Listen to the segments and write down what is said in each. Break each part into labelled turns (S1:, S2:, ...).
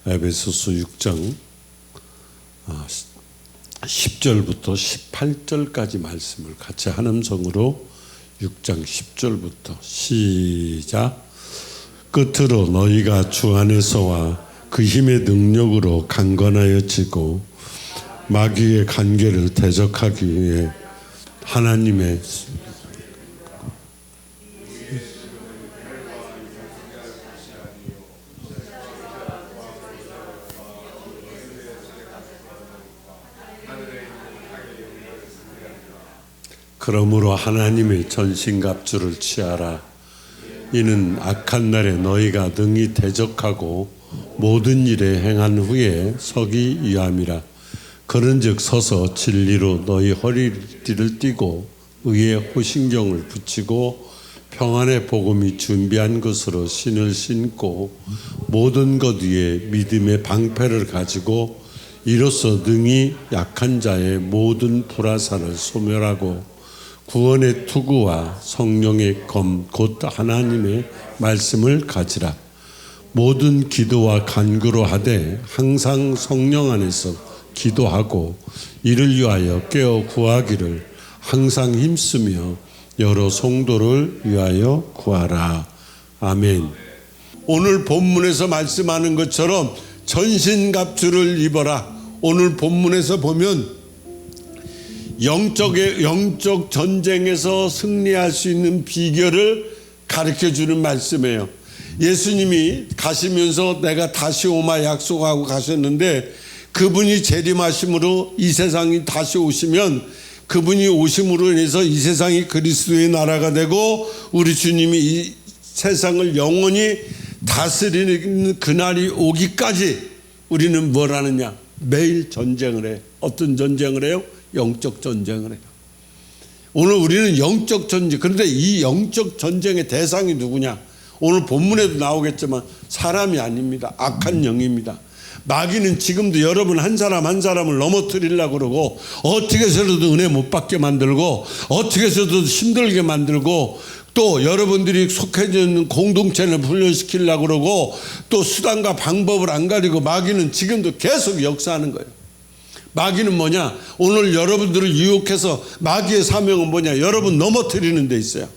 S1: 에베소서 6장 10절부터 18절까지 말씀을 같이 한 음성으로 6장 10절부터 시작. 끝으로 너희가 주 안에서와 그 힘의 능력으로 강건하여지고 마귀의 관계를 대적하기 위해 하나님의 그러므로 하나님의 전신갑주를 취하라. 이는 악한 날에 너희가 능히 대적하고 모든 일에 행한 후에 서기 위함이라. 그런즉 서서 진리로 너희 허리띠를 띠고 의의 호신경을 붙이고 평안의 복음이 준비한 것으로 신을 신고 모든 것 위에 믿음의 방패를 가지고 이로써 능히 약한 자의 모든 불화살을 소멸하고 구원의 투구와 성령의 검 곧 하나님의 말씀을 가지라. 모든 기도와 간구로 하되 항상 성령 안에서 기도하고 이를 위하여 깨어 구하기를 항상 힘쓰며 여러 성도를 위하여 구하라. 아멘. 오늘 본문에서 말씀하는 것처럼 전신갑주를 입어라. 오늘 본문에서 보면 영적 전쟁에서 승리할 수 있는 비결을 가르쳐주는 말씀이에요. 예수님이 가시면서 내가 다시 오마 약속하고 가셨는데 그분이 재림하심으로 이 세상이 다시 오시면 그분이 오심으로 인해서 이 세상이 그리스도의 나라가 되고 우리 주님이 이 세상을 영원히 다스리는 그날이 오기까지 우리는 뭘 하느냐? 매일 전쟁을 해. 어떤 전쟁을 해요? 영적 전쟁을 해요. 오늘 우리는 영적 전쟁, 그런데 이 영적 전쟁의 대상이 누구냐? 오늘 본문에도 나오겠지만 사람이 아닙니다. 악한 영입니다. 마귀는 지금도 여러분 한 사람 한 사람을 넘어뜨리려고 그러고 어떻게 해서도 은혜 못 받게 만들고 어떻게 해서도 힘들게 만들고 또 여러분들이 속해져 있는 공동체를 분열시키려고 그러고 또 수단과 방법을 안 가리고 마귀는 지금도 계속 역사하는 거예요. 마귀는 뭐냐? 오늘 여러분들을 유혹해서 마귀의 사명은 뭐냐? 여러분 넘어뜨리는 데 있어요.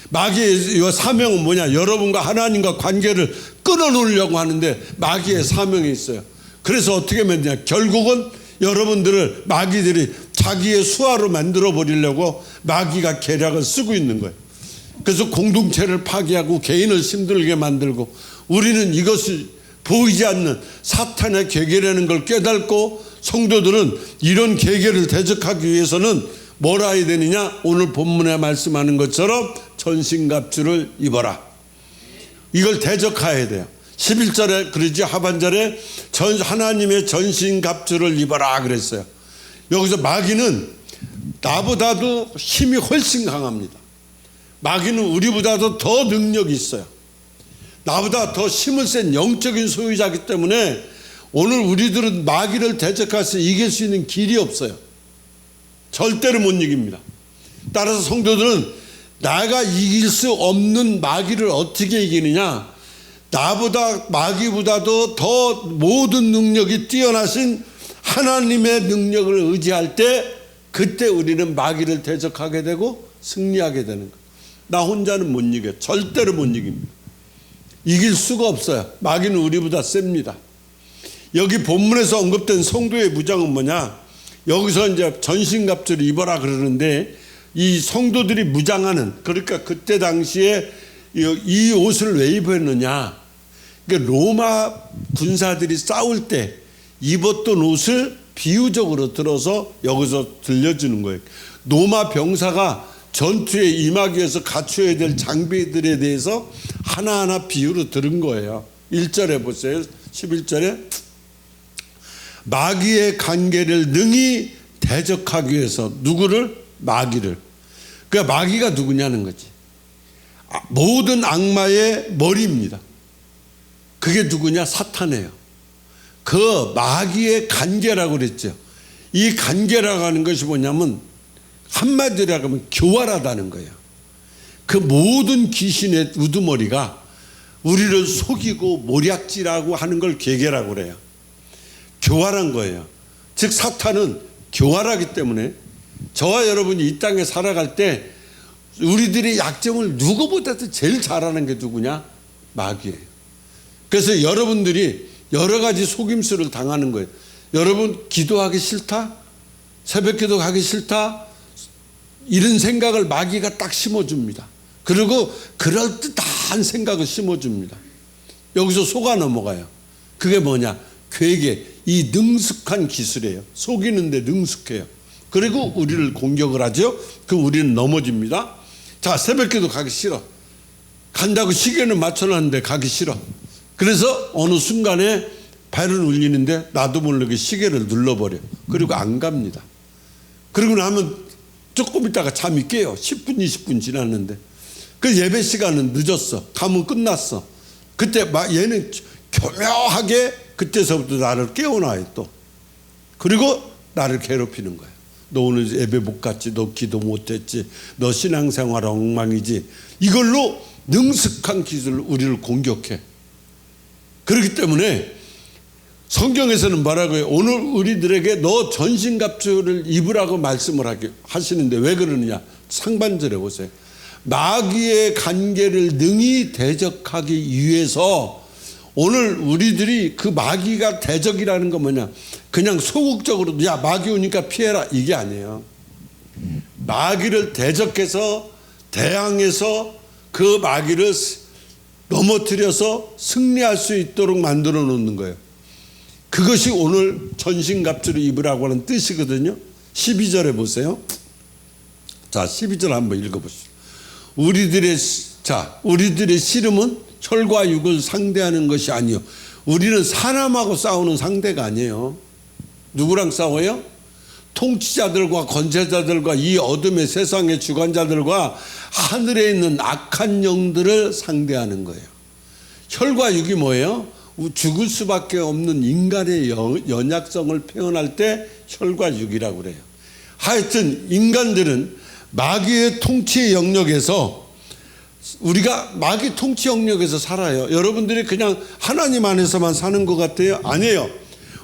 S1: 마귀의 사명은 뭐냐? 여러분과 하나님과 관계를 끊어놓으려고 하는데 마귀의 사명이 있어요. 그래서 어떻게 하면 되냐? 결국은 여러분들을 마귀들이 자기의 수하로 만들어 버리려고 마귀가 계략을 쓰고 있는 거예요. 그래서 공동체를 파괴하고 개인을 힘들게 만들고 우리는 이것이 보이지 않는 사탄의 계계라는 걸 깨닫고 성도들은 이런 계계를 대적하기 위해서는 뭘 해야 되느냐? 오늘 본문에 말씀하는 것처럼 전신갑주를 입어라. 이걸 대적해야 돼요. 11절에 그러지 하반절에 하나님의 전신갑주를 입어라 그랬어요. 여기서 마귀는 나보다도 힘이 훨씬 강합니다. 마귀는 우리보다도 더 능력이 있어요. 나보다 더 힘을 센 영적인 소유자이기 때문에 오늘 우리들은 마귀를 대적해서 이길 수 있는 길이 없어요. 절대로 못 이깁니다. 따라서 성도들은 내가 이길 수 없는 마귀를 어떻게 이기느냐? 나보다 마귀보다도 더 모든 능력이 뛰어나신 하나님의 능력을 의지할 때 그때 우리는 마귀를 대적하게 되고 승리하게 되는 거예요. 나 혼자는 못 이겨요. 절대로 못 이깁니다. 이길 수가 없어요. 마귀는 우리보다 셉니다. 여기 본문에서 언급된 성도의 무장은 뭐냐? 여기서 이제 전신갑주를 입어라 그러는데 이 성도들이 무장하는, 그러니까 그때 당시에 이 옷을 왜 입었느냐? 그러니까 로마 군사들이 싸울 때 입었던 옷을 비유적으로 들어서 여기서 들려주는 거예요. 로마 병사가 전투에 임하기 위해서 갖춰야 될 장비들에 대해서 하나하나 비유로 들은 거예요. 1절에 보세요. 11절에 마귀의 관계를 능히 대적하기 위해서 누구를? 마귀를. 그러니까 마귀가 누구냐는 거지. 모든 악마의 머리입니다. 그게 누구냐? 사탄이에요. 그 마귀의 관계라고 그랬죠. 이 관계라고 하는 것이 뭐냐면 한마디로 하면 교활하다는 거예요. 그 모든 귀신의 우두머리가 우리를 속이고 모략질하고 하는 걸 괴계라고 그래요. 교활한 거예요. 즉 사탄은 교활하기 때문에 저와 여러분이 이 땅에 살아갈 때 우리들의 약점을 누구보다도 제일 잘하는 게 누구냐? 마귀예요. 그래서 여러분들이 여러 가지 속임수를 당하는 거예요. 여러분 기도하기 싫다? 새벽 기도 가기 싫다? 이런 생각을 마귀가 딱 심어줍니다. 그리고 그럴듯한 생각을 심어줍니다. 여기서 속아 넘어가요. 그게 뭐냐? 괴계, 이 능숙한 기술이에요. 속이는데 능숙해요. 그리고 우리를 공격을 하죠. 그럼 우리는 넘어집니다. 자, 새벽기도 가기 싫어. 간다고 시계는 맞춰놨는데 가기 싫어. 그래서 어느 순간에 발을 울리는데 나도 모르게 시계를 눌러버려. 그리고 안 갑니다. 그러고 나면 조금 있다가 잠이 깨요. 10분, 20분 지났는데. 그 예배 시간은 늦었어. 가면 끝났어. 그때 막 얘는 교묘하게 그때서부터 나를 깨워놔요 또. 그리고 나를 괴롭히는 거야. 너 오늘 예배 못 갔지? 너 기도 못했지? 너 신앙생활 엉망이지? 이걸로 능숙한 기술로 우리를 공격해. 그렇기 때문에 성경에서는 뭐라고 해요? 오늘 우리들에게 너 전신갑주를 입으라고 말씀을 하시는데 왜 그러느냐? 상반절에 보세요. 마귀의 관계를 능히 대적하기 위해서 오늘 우리들이 그 마귀가 대적이라는 건 뭐냐? 그냥 소극적으로 야 마귀 오니까 피해라 이게 아니에요. 마귀를 대적해서 대항해서 그 마귀를 넘어뜨려서 승리할 수 있도록 만들어 놓는 거예요. 그것이 오늘 전신갑주를 입으라고 하는 뜻이거든요. 12절에 보세요. 자, 12절 한번 읽어보시죠. 우리들의 씨름은 혈과 육을 상대하는 것이 아니요. 우리는 사람하고 싸우는 상대가 아니에요. 누구랑 싸워요? 통치자들과 권세자들과 이 어둠의 세상의 주관자들과 하늘에 있는 악한 영들을 상대하는 거예요. 혈과 육이 뭐예요? 죽을 수밖에 없는 인간의 연약성을 표현할 때 혈과 육이라고 그래요. 하여튼 인간들은 마귀의 통치 영역에서 우리가 마귀 통치 영역에서 살아요. 여러분들이 그냥 하나님 안에서만 사는 것 같아요? 아니에요.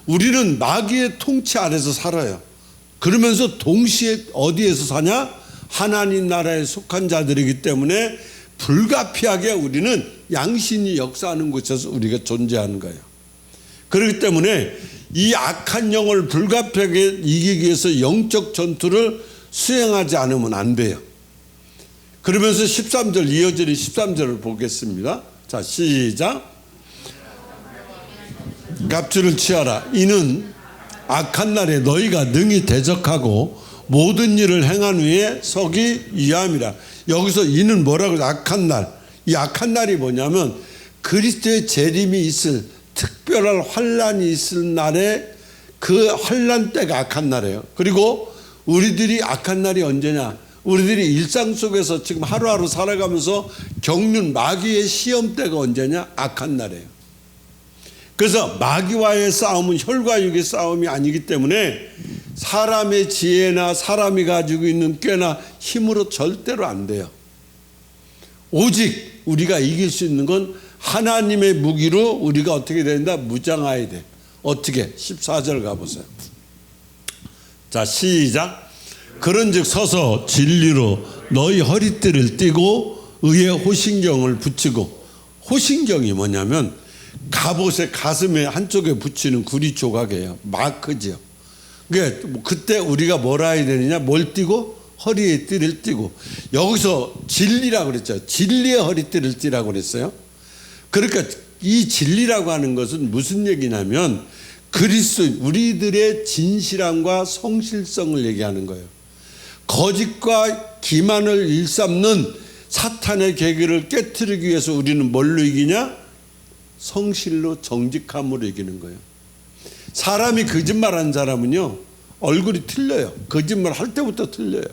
S1: 우리는 마귀의 통치 아래서 살아요. 그러면서 동시에 어디에서 사냐? 하나님 나라에 속한 자들이기 때문에 불가피하게 우리는 양신이 역사하는 곳에서 우리가 존재하는 거예요. 그렇기 때문에 이 악한 영을 불가피하게 이기기 위해서 영적 전투를 수행하지 않으면 안 돼요. 그러면서 13절 이어지는 13절을 보겠습니다. 자, 시작. 갑주를 취하라. 이는 악한 날에 너희가 능히 대적하고 모든 일을 행한 후에 서기 위함이라. 여기서 이는 뭐라고 해서 악한 날. 이 악한 날이 뭐냐면 그리스도의 재림이 있을 특별한 환란이 있을 날에 그 환란 때가 악한 날이에요. 그리고 우리들이 악한 날이 언제냐? 우리들이 일상 속에서 지금 하루하루 살아가면서 겪는 마귀의 시험 때가 언제냐? 악한 날이에요. 그래서 마귀와의 싸움은 혈과 육의 싸움이 아니기 때문에 사람의 지혜나 사람이 가지고 있는 꾀나 힘으로 절대로 안 돼요. 오직 우리가 이길 수 있는 건 하나님의 무기로 우리가 어떻게 된다? 무장해야 돼. 어떻게? 14절 가보세요. 자, 시작. 그런즉 서서 진리로 너희 허리띠를 띠고 의의 호신경을 붙이고. 호신경이 뭐냐면 갑옷의 가슴에 한쪽에 붙이는 구리 조각이에요. 마크죠. 그러니까 그때 우리가 뭐라 해야 되느냐? 뭘 띠고? 허리에 띠를 띠고. 여기서 진리라고 그랬죠. 진리의 허리띠를 띠라고 그랬어요. 그러니까 이 진리라고 하는 것은 무슨 얘기냐면 그리스도 우리들의 진실함과 성실성을 얘기하는 거예요. 거짓과 기만을 일삼는 사탄의 계기를 깨트리기 위해서 우리는 뭘로 이기냐? 성실로 정직함으로 이기는 거예요. 사람이 거짓말하는 사람은요 얼굴이 틀려요. 거짓말 할 때부터 틀려요.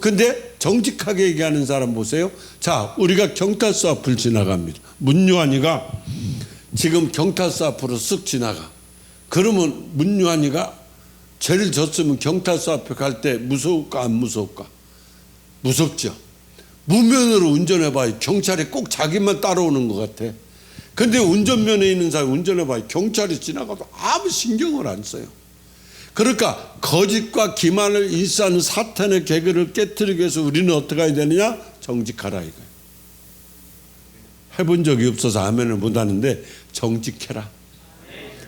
S1: 근데 정직하게 얘기하는 사람 보세요. 자, 우리가 경찰서 앞을 지나갑니다. 문요한이가 지금 경찰서 앞으로 쓱 지나가. 그러면 문요한이가 죄를 졌으면 경찰서 앞에 갈 때 무서울까 안 무서울까? 무섭죠. 무면허로 운전해봐요. 경찰이 꼭 자기만 따라오는 것 같아. 근데 운전면허 있는 사람이 운전해봐요. 경찰이 지나가도 아무 신경을 안 써요. 그러니까 거짓과 기만을 일삼는 사탄의 계계를 깨뜨리기 위해서 우리는 어떻게 해야 되느냐? 정직하라 이거예요. 해본 적이 없어서 아멘을 못하는데 정직해라.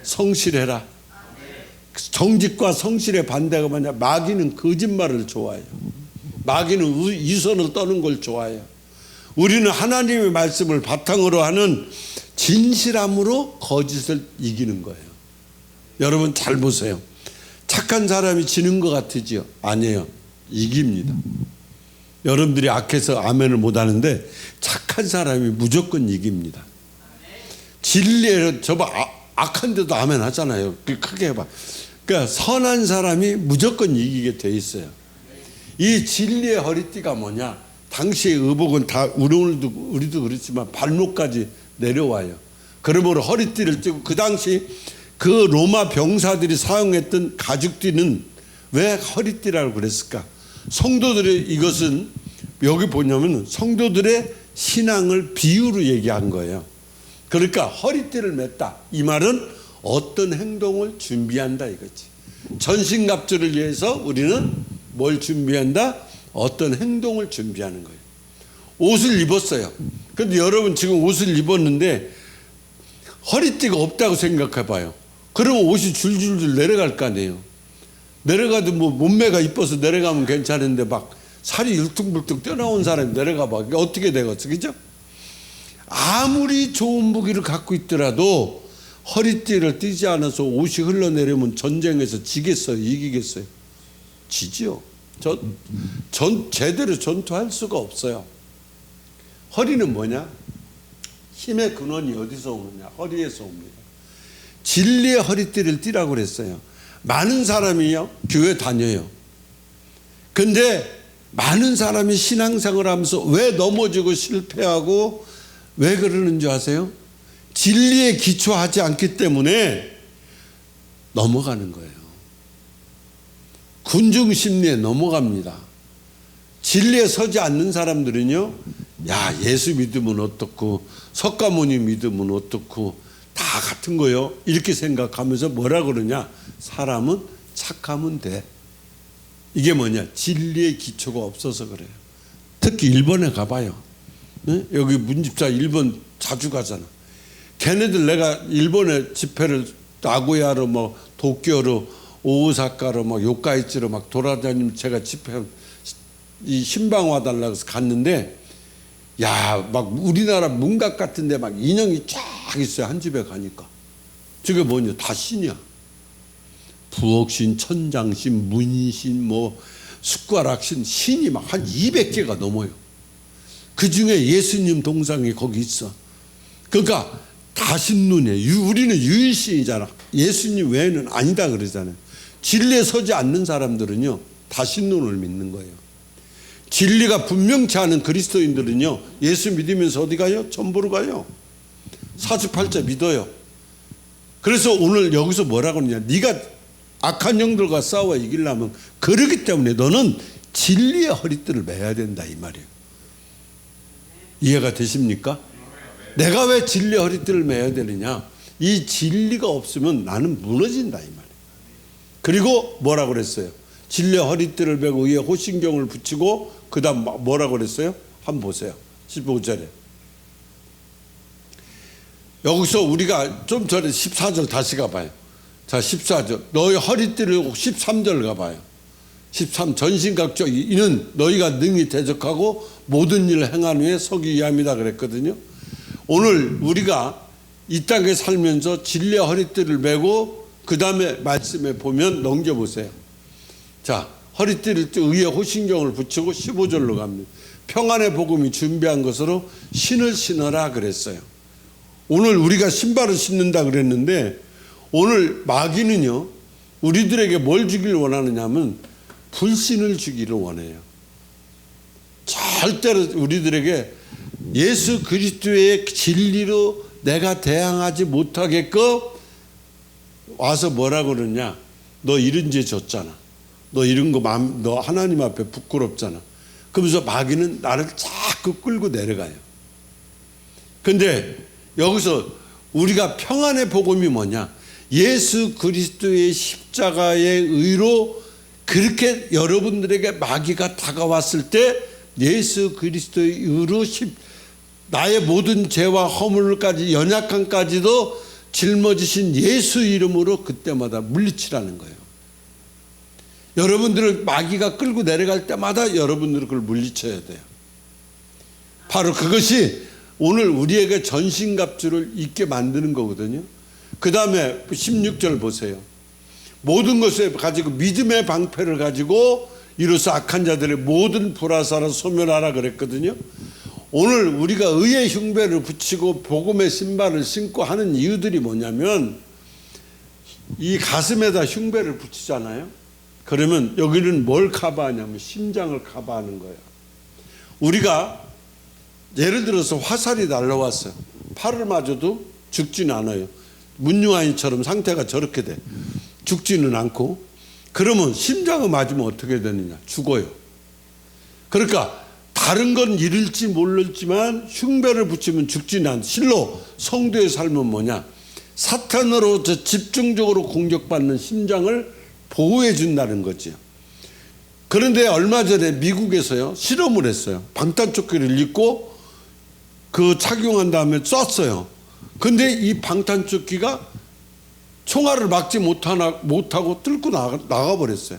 S1: 성실해라. 정직과 성실의 반대가 뭐냐? 마귀는 거짓말을 좋아해요. 마귀는 이선을 떠는 걸 좋아해요. 우리는 하나님의 말씀을 바탕으로 하는 진실함으로 거짓을 이기는 거예요. 여러분 잘 보세요. 착한 사람이 지는 것 같으지요? 아니에요. 이깁니다. 여러분들이 악해서 아멘을 못하는데 착한 사람이 무조건 이깁니다. 진리에 저봐 악한데도 아멘 하잖아요. 크게 해봐. 그러니까 선한 사람이 무조건 이기게 돼 있어요. 이 진리의 허리띠가 뭐냐? 당시의 의복은 다 우리도 그렇지만 발목까지 내려와요. 그러므로 허리띠를 찌고 그 당시 그 로마 병사들이 사용했던 가죽띠는 왜 허리띠라고 그랬을까? 성도들의 이것은 여기 보냐면 성도들의 신앙을 비유로 얘기한 거예요. 그러니까 허리띠를 맸다. 이 말은 어떤 행동을 준비한다 이거지. 전신갑주를 위해서 우리는 뭘 준비한다? 어떤 행동을 준비하는 거예요. 옷을 입었어요. 근데 여러분 지금 옷을 입었는데 허리띠가 없다고 생각해 봐요. 그러면 옷이 줄줄줄 내려갈 거 아니에요. 내려가도 뭐 몸매가 이뻐서 내려가면 괜찮은데 막 살이 울퉁불퉁 뛰어나온 사람이 내려가 봐. 어떻게 되겠어? 그죠? 아무리 좋은 무기를 갖고 있더라도 허리띠를 띠지 않아서 옷이 흘러내리면 전쟁에서 지겠어요? 이기겠어요? 지지요. 제대로 전투할 수가 없어요. 허리는 뭐냐? 힘의 근원이 어디서 오느냐? 허리에서 옵니다. 진리의 허리띠를 띠라고 그랬어요. 많은 사람이요 교회 다녀요. 근데 많은 사람이 신앙생활을 하면서 왜 넘어지고 실패하고 왜 그러는 줄 아세요? 진리에 기초하지 않기 때문에 넘어가는 거예요. 군중심리에 넘어갑니다. 진리에 서지 않는 사람들은요, 야, 예수 믿으면 어떻고 석가모니 믿으면 어떻고 다 같은 거요. 이렇게 생각하면서 뭐라 그러냐? 사람은 착하면 돼. 이게 뭐냐? 진리의 기초가 없어서 그래요. 특히 일본에 가봐요. 네? 여기 문집사 일본 자주 가잖아. 걔네들 내가 일본에 집회를 나고야로 뭐 도쿄로 오사카로 막 요카이치로 막 돌아다니면 제가 집회 이 신방 와달라고 해서 갔는데 야, 막 우리나라 문각 같은데 막 인형이 쫙 있어요. 한 집에 가니까. 저게 뭐냐? 다 신이야. 부엌신, 천장신, 문신, 뭐 숟가락신, 신이 막 한 200개가 넘어요. 그 중에 예수님 동상이 거기 있어. 그러니까 다 신눈이에요. 우리는 유일신이잖아. 예수님 외에는 아니다 그러잖아요. 진리에 서지 않는 사람들은요, 다 신눈을 믿는 거예요. 진리가 분명치 않은 그리스도인들은요, 예수 믿으면서 어디 가요? 전보로 가요. 사주팔자 믿어요. 그래서 오늘 여기서 뭐라고 하느냐? 네가 악한 영들과 싸워 이기려면 그러기 때문에 너는 진리의 허리띠를 매야 된다 이 말이에요. 이해가 되십니까? 내가 왜 진리의 허리띠를 매야 되느냐? 이 진리가 없으면 나는 무너진다 이 말이에요. 그리고 뭐라고 그랬어요? 진리의 허리띠를 매고 위에 호신경을 붙이고 그 다음 뭐라고 그랬어요? 한번 보세요. 15절에. 여기서 우리가 좀 전에 14절 다시 가봐요. 자, 14절. 너희 허리띠를 13절 가봐요. 13. 전신각조 이는 너희가 능히 대적하고 모든 일을 행한 후에 서기 위함이다 그랬거든요. 오늘 우리가 이 땅에 살면서 진리의 허리띠를 매고 그 다음에 말씀에 보면 넘겨보세요. 자, 허리띠를 위에 호신경을 붙이고 15절로 갑니다. 평안의 복음이 준비한 것으로 신을 신어라 그랬어요. 오늘 우리가 신발을 신는다 그랬는데 오늘 마귀는요, 우리들에게 뭘 주기를 원하느냐면 불신을 주기를 원해요. 절대로 우리들에게 예수 그리스도의 진리로 내가 대항하지 못하게끔 와서 뭐라고 그러냐? 너 이런 죄 졌잖아. 너 이런 거 너 하나님 앞에 부끄럽잖아. 그러면서 마귀는 나를 자꾸 끌고 내려가요. 근데 여기서 우리가 평안의 복음이 뭐냐? 예수 그리스도의 십자가의 의로 그렇게 여러분들에게 마귀가 다가왔을 때 예수 그리스도의 의로 나의 모든 죄와 허물까지 연약함까지도 짊어지신 예수 이름으로 그때마다 물리치라는 거예요. 여러분들을 마귀가 끌고 내려갈 때마다 여러분들은 그걸 물리쳐야 돼요. 바로 그것이 오늘 우리에게 전신갑주를 입게 만드는 거거든요. 그 다음에 16절 보세요. 모든 것을 가지고 믿음의 방패를 가지고 이로써 악한 자들의 모든 불화사를 소멸하라 그랬거든요. 오늘 우리가 의의 흉배를 붙이고 복음의 신발을 신고 하는 이유들이 뭐냐면 이 가슴에다 흉배를 붙이잖아요. 그러면 여기는 뭘 커버하냐면 심장을 커버하는 거예요. 우리가 예를 들어서 화살이 날라왔어요. 팔을 맞아도 죽지는 않아요. 문유아인처럼 상태가 저렇게 돼. 죽지는 않고. 그러면 심장을 맞으면 어떻게 되느냐? 죽어요. 그러니까 다른 건 잃을지 모르지만 흉배를 붙이면 죽지는 않아. 실로 성도의 삶은 뭐냐? 사탄으로부터 집중적으로 공격받는 심장을 보호해 준다는 거죠. 그런데 얼마 전에 미국에서요 실험을 했어요. 방탄조끼를 입고 그 착용한 다음에 쐈어요. 근데 이 방탄조끼가 총알을 막지 못하고 뚫고 나가버렸어요.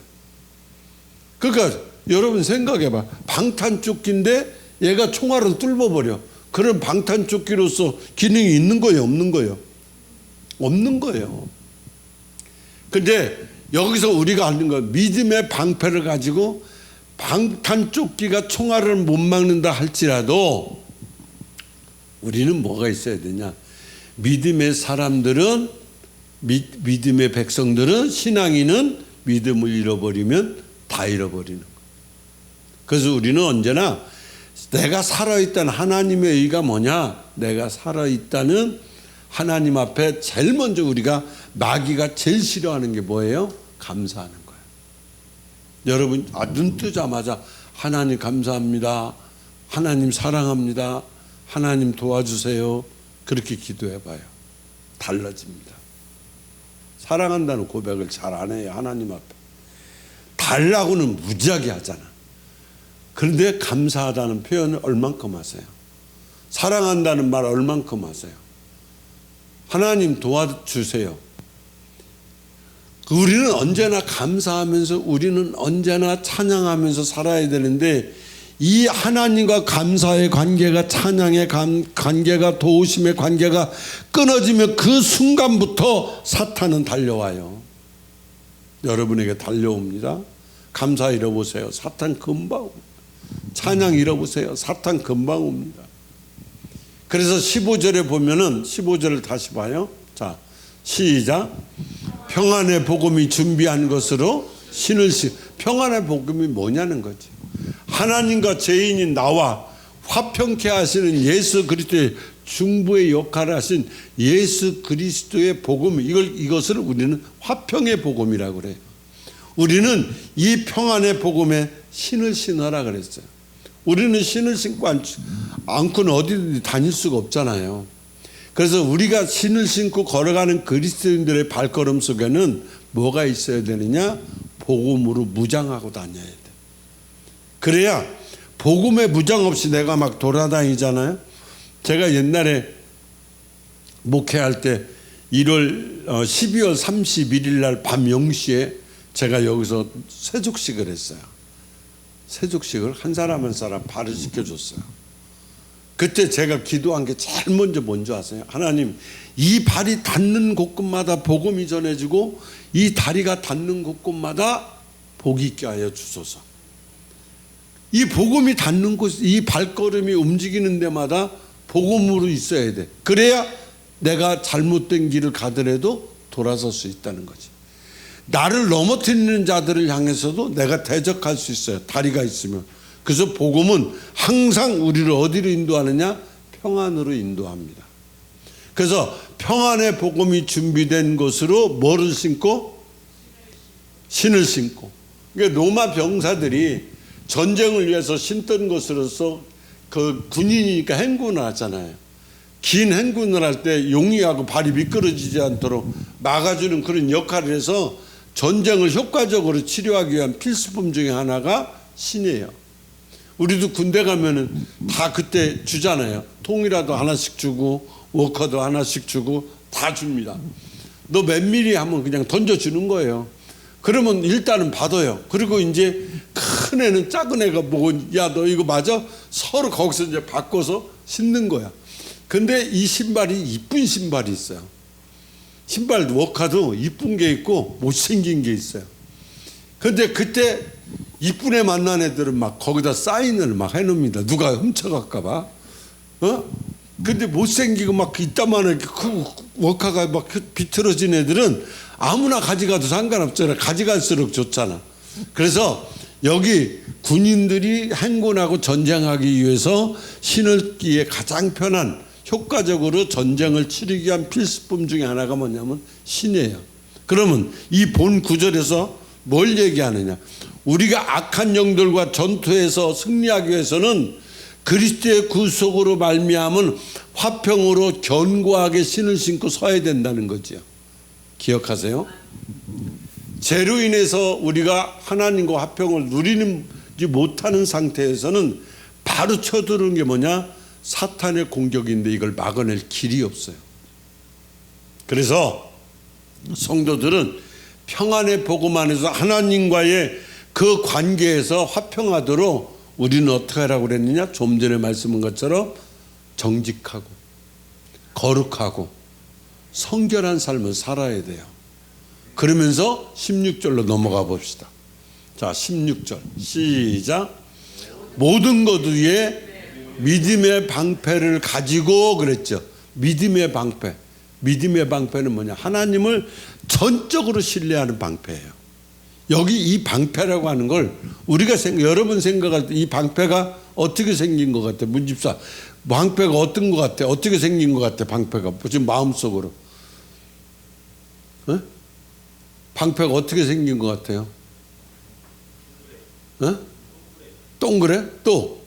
S1: 그러니까 여러분 생각해봐. 방탄조끼인데 얘가 총알을 뚫어버려. 그런 방탄조끼로서 기능이 있는 거예요? 없는 거예요? 없는 거예요. 근데 여기서 우리가 하는 건 믿음의 방패를 가지고 방탄조끼가 총알을 못 막는다 할지라도 우리는 뭐가 있어야 되냐? 믿음의 사람들은 믿음의 백성들은 신앙인은 믿음을 잃어버리면 다 잃어버리는 거예요. 그래서 우리는 언제나 내가 살아있다는 하나님의 의가 뭐냐? 내가 살아있다는 하나님 앞에 제일 먼저 우리가 마귀가 제일 싫어하는 게 뭐예요? 감사하는 거예요. 여러분 눈 뜨자마자 하나님 감사합니다. 하나님 사랑합니다. 하나님 도와주세요. 그렇게 기도해봐요. 달라집니다. 사랑한다는 고백을 잘 안 해요. 하나님 앞에. 달라고는 무지하게 하잖아. 그런데 감사하다는 표현을 얼만큼 하세요? 사랑한다는 말 얼만큼 하세요? 하나님 도와주세요. 우리는 언제나 감사하면서 우리는 언제나 찬양하면서 살아야 되는데 이 하나님과 감사의 관계가 찬양의 관계가 도우심의 관계가 끊어지면 그 순간부터 사탄은 달려와요. 여러분에게 달려옵니다. 감사 잃어보세요. 사탄 금방 옵니다. 찬양 잃어보세요. 사탄 금방 옵니다. 그래서 15절에 보면은 15절을 다시 봐요. 자, 시작. 평안의 복음이 준비한 것으로 신을 평안의 복음이 뭐냐는 거지. 하나님과 죄인인 나와 화평케 하시는 예수 그리스도의 중보의 역할을 하신 예수 그리스도의 복음, 이것을 우리는 화평의 복음이라고 그래요. 우리는 이 평안의 복음에 신을 신어라 그랬어요. 우리는 신을 신고 않고는 어디든지 다닐 수가 없잖아요. 그래서 우리가 신을 신고 걸어가는 그리스도인들의 발걸음 속에는 뭐가 있어야 되느냐? 복음으로 무장하고 다녀야 돼. 그래야 복음에 무장 없이 내가 막 돌아다니잖아요. 제가 옛날에 목회할 때 12월 31일 날 밤 0시에 제가 여기서 세족식을 했어요. 세족식을 한 사람 한 사람 발을 씻겨줬어요. 그때 제가 기도한 게 제일 먼저 뭔지 아세요? 하나님, 이 발이 닿는 곳곳마다 복음이 전해지고 이 다리가 닿는 곳곳마다 복이 있게 하여 주소서. 이 복음이 닿는 곳, 이 발걸음이 움직이는 데마다 복음으로 있어야 돼. 그래야 내가 잘못된 길을 가더라도 돌아설 수 있다는 거지. 나를 넘어뜨리는 자들을 향해서도 내가 대적할 수 있어요. 다리가 있으면. 그래서 복음은 항상 우리를 어디로 인도하느냐? 평안으로 인도합니다. 그래서 평안의 복음이 준비된 것으로 뭐를 신고? 신을 신고. 그러니까 로마 병사들이 전쟁을 위해서 신던 것으로서 그 군인이니까 행군을 하잖아요. 긴 행군을 할 때 용이하고 발이 미끄러지지 않도록 막아주는 그런 역할을 해서 전쟁을 효과적으로 치료하기 위한 필수품 중에 하나가 신이에요. 우리도 군대 가면은 다 그때 주잖아요. 통이라도 하나씩 주고 워커도 하나씩 주고 다 줍니다. 너 몇 미리 하면 그냥 던져주는 거예요. 그러면 일단은 받아요. 그리고 이제 큰 애는 작은 애가 보고 야 너 이거 맞아? 서로 거기서 이제 바꿔서 신는 거야. 근데 이 신발이 이쁜 신발이 있어요. 신발 워카도 이쁜 게 있고 못생긴 게 있어요. 근데 그때 이쁜 애 만난 애들은 막 거기다 사인을 막 해놓습니다. 누가 훔쳐갈까 봐. 근데 못생기고 막 이따만한 그 워카가 막 비틀어진 애들은 아무나 가져가도 상관없잖아. 가져갈수록 좋잖아. 그래서 여기 군인들이 행군하고 전쟁하기 위해서 신을기에 가장 편한 효과적으로 전쟁을 치르기 위한 필수품 중에 하나가 뭐냐면 신이에요. 그러면 이 본 구절에서 뭘 얘기하느냐? 우리가 악한 영들과 전투에서 승리하기 위해서는 그리스도의 구속으로 말미암은 화평으로 견고하게 신을 신고 서야 된다는 거죠. 기억하세요? 죄로 인해서 우리가 하나님과 화평을 누리지 못하는 상태에서는 바로 쳐들어오는 게 뭐냐? 사탄의 공격인데 이걸 막아낼 길이 없어요. 그래서 성도들은 평안의 복음 안에서 하나님과의 그 관계에서 화평하도록 우리는 어떻게 하라고 그랬느냐? 좀 전에 말씀한 것처럼 정직하고 거룩하고 성결한 삶을 살아야 돼요. 그러면서 16절로 넘어가 봅시다. 자, 16절 시작. 모든 것 위에 믿음의 방패를 가지고 그랬죠. 믿음의 방패. 믿음의 방패는 뭐냐? 하나님을 전적으로 신뢰하는 방패예요. 여기 이 방패라고 하는 걸 우리가 여러분 생각할 때 이 방패가 어떻게 생긴 것 같아? 문집사 방패가 어떤 것 같아? 어떻게 생긴 것 같아? 방패가 지금 마음속으로 방패가 어떻게 생긴 것 같아요? 동그래? 또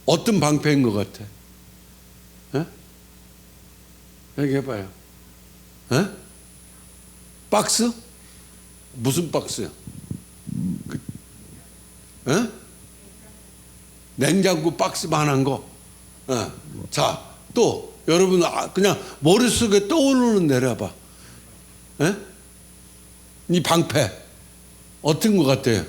S1: 어떤 방패인 것 같아? 얘기해봐요. 박스? 무슨 박스요? 냉장고 박스만한 거. 자, 또 여러분 그냥 머릿속에 떠오르는 내려봐. 이 방패 어떤 것 같아요?